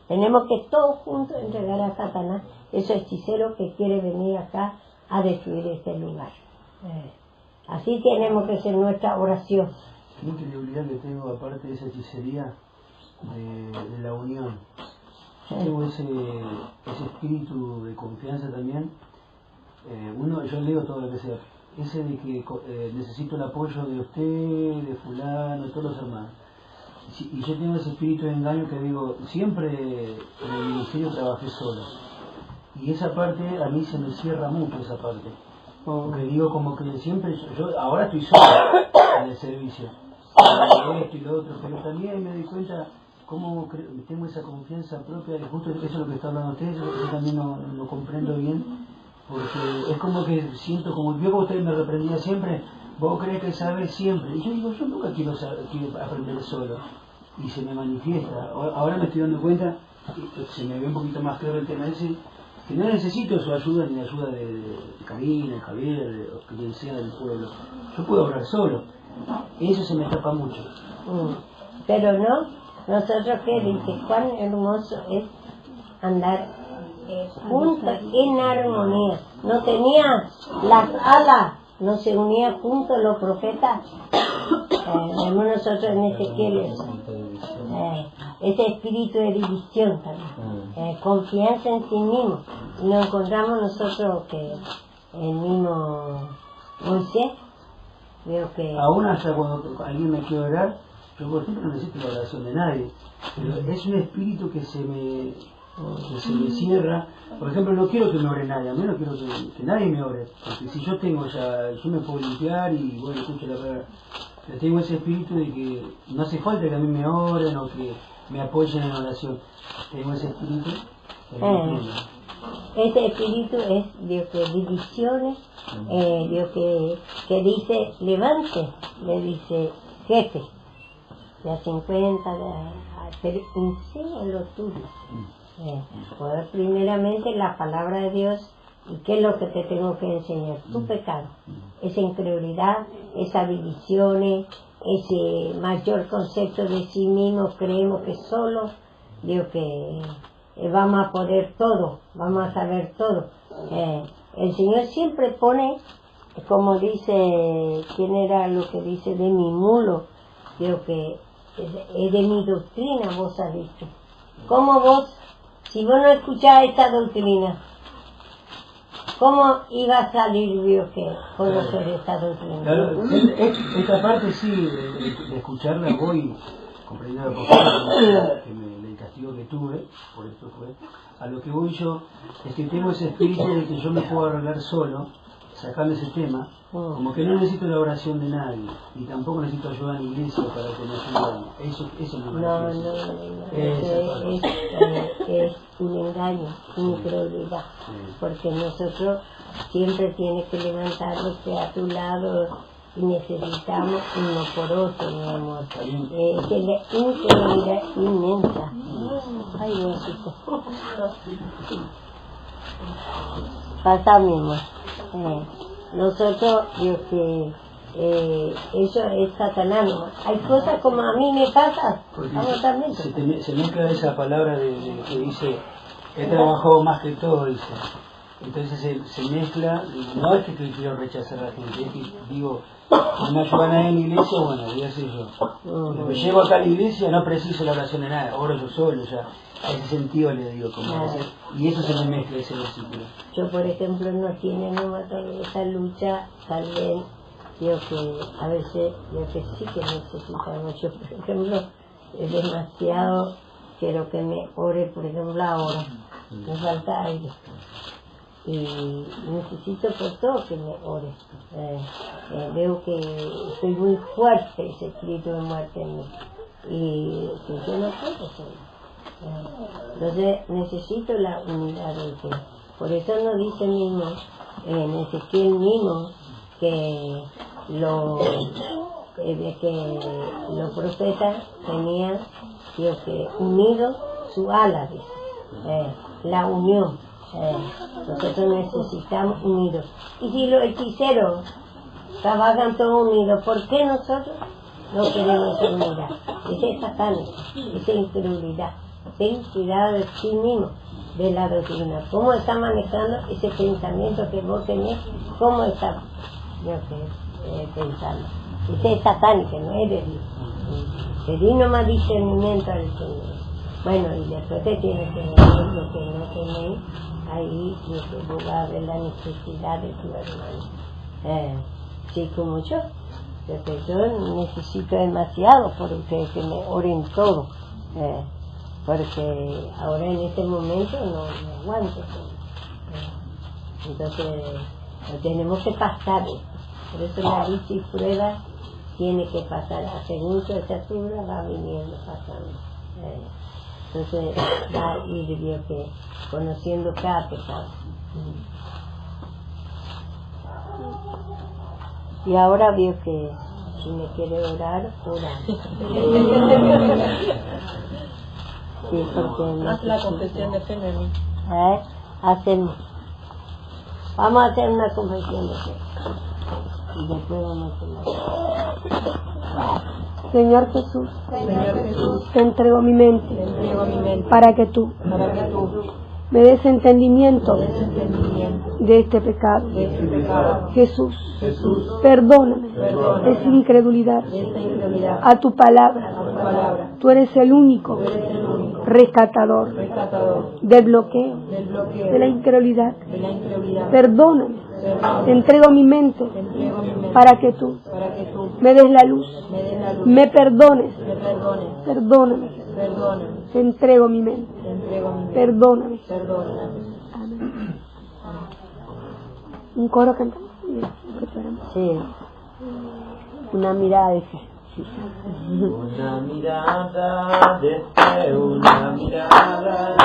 Tenemos que todos juntos entregar a Satanás esos hechiceros que quiere venir acá a destruir este lugar. Así tenemos que ser nuestra oración. ¿Qué incredulidad que tengo aparte de esa hechicería de la unión? Yo tengo ese espíritu de confianza también. Yo leo todo lo que sea. Ese de que necesito el apoyo de usted, de fulano, de todos los hermanos. Y yo tengo ese espíritu de engaño que digo, siempre en el ministerio trabajé solo. Y esa parte a mí se me cierra mucho, esa parte. Porque digo como que siempre, yo ahora estoy solo en el servicio. Esto y lo otro, pero también me doy cuenta cómo tengo esa confianza propia, y justo eso es lo que está hablando usted, yo también no comprendo bien. Porque es como que siento, como yo, como usted me reprendía siempre, vos crees que sabes siempre. Y yo digo, yo nunca quiero aprender solo. Y se me manifiesta. Ahora me estoy dando cuenta, se me ve un poquito más claro el tema ese, que no necesito su ayuda ni la ayuda de Karina, Javier, o quien sea del pueblo. Yo puedo hablar solo. Eso se me escapa mucho. Pero no, nosotros que dice, cuán hermoso es andar juntos en armonía. No tenía las alas, no se unían juntos los profetas. Vemos nosotros en Ezequiel ese espíritu de división también, confianza en sí mismo. Y nos encontramos nosotros que el mismo Moisés, veo que aún hasta cuando alguien me quiere orar, yo por ejemplo no necesito la oración de nadie, pero es un espíritu que se me cierra. Por ejemplo, no quiero que me ore nadie, a mí no quiero que nadie me ore, porque si yo tengo yo me puedo limpiar y bueno, escucho la palabra, pero tengo ese espíritu de que no hace falta que a mí me oren o que me apoyen en oración. Tengo ese espíritu ese espíritu es Dios que divisiones, Dios que dice levante, le dice jefe, de a 50, pero enseña lo tuyo. Poder primeramente la palabra de Dios. ¿Y qué es lo que te tengo que enseñar? Tu pecado, esa incredulidad, esas divisiones, ese mayor concepto de sí mismo. Creemos que solo Dios que vamos a poder todo, vamos a saber todo. El Señor siempre pone, como dice, ¿quién era lo que dice de mi mulo? Creo que es de mi doctrina, vos has dicho. ¿Cómo vos, si vos no escuchás esta doctrina, cómo iba a salir Dios que conocer esta doctrina? Claro, esta parte sí, de escucarla voy comprendiendo el castigo que tuve, por esto fue. A lo que voy yo es que tengo ese espíritu de que yo me puedo arreglar solo, sacando ese tema, como que no necesito la oración de nadie, y tampoco necesito ayuda en la iglesia para que me ayuden. Eso no me es un engaño, una incredulidad, porque nosotros siempre tienes que levantarte a tu lado y necesitamos uno por otro, mi amor. Es la incredulidad inmensa. Ay, Diosito. Pasa mismo. Nosotros, Dios que eso es Satanás. Hay cosas como a mí me pasa. Se mezcla esa palabra que dice, he trabajado más que todo, dice. Entonces se mezcla, no es que quiero rechazar a la gente, es que digo, no me ayudan a en la iglesia, bueno, voy a hacer yo. Me llego acá a la iglesia, no preciso la oración de nada, oro yo solo, ya. A ese sentido le digo, como y eso se me mezcla, ese versículo. Yo, por ejemplo, no tiene esa lucha, tal vez, digo que a veces, digo que sí que necesitamos. Yo, por ejemplo, es demasiado, quiero que me ore, por ejemplo, ahora, me falta aire. Y necesito por todo que me ore. Veo que soy muy fuerte, ese espíritu de muerte en mí, y que yo no puedo solo. Entonces necesito la unidad del Señor. Por eso nos dice mismo, en Ezequiel mismo, que los profetas tenían, digo, que unido su ala, dice, la unión. Nosotros necesitamos unidos. Y si los hechiceros trabajan todos unidos, ¿por qué nosotros no queremos unidad? Esa es satánica, esa incredulidad. Ten cuidado de ti mismo, de la doctrina. ¿Cómo está manejando ese pensamiento que vos tenés? ¿Cómo está pensando? Ese es satánico, no es de Dios. De Dios nomás discernimiento al Señor. Bueno, y después te tienes que ver lo que no tenés. Ahí vos vas a ver la necesidad de tu hermano. Sí, como yo. Porque yo necesito demasiado por ustedes que me oren todo. Porque ahora en este momento no aguanto. Entonces tenemos que pasar esto. Por eso la lucha y prueba tiene que pasar. A según esa prueba va viniendo, pasando. Entonces va a ir, Dios, que conociendo cada pecado. Y ahora veo que si me quiere orar, ora. Sí, porque haz la confesión de fe, Nemi. Hacemos. Vamos a hacer una confesión de fe. Y después vamos a hacer Señor Jesús, te entrego mi mente, para que tú me des entendimiento de este pecado. Jesús, perdóname esa incredulidad a tu palabra. Tú eres el único rescatador del bloqueo, de la incredulidad. Perdóname, te entrego mi mente para que tú me des la luz, me perdones. Perdóname, te entrego mi mente. Perdóname. Amén. Un coro cantamos. Sí. Una mirada de fe. Una mirada de fe, una mirada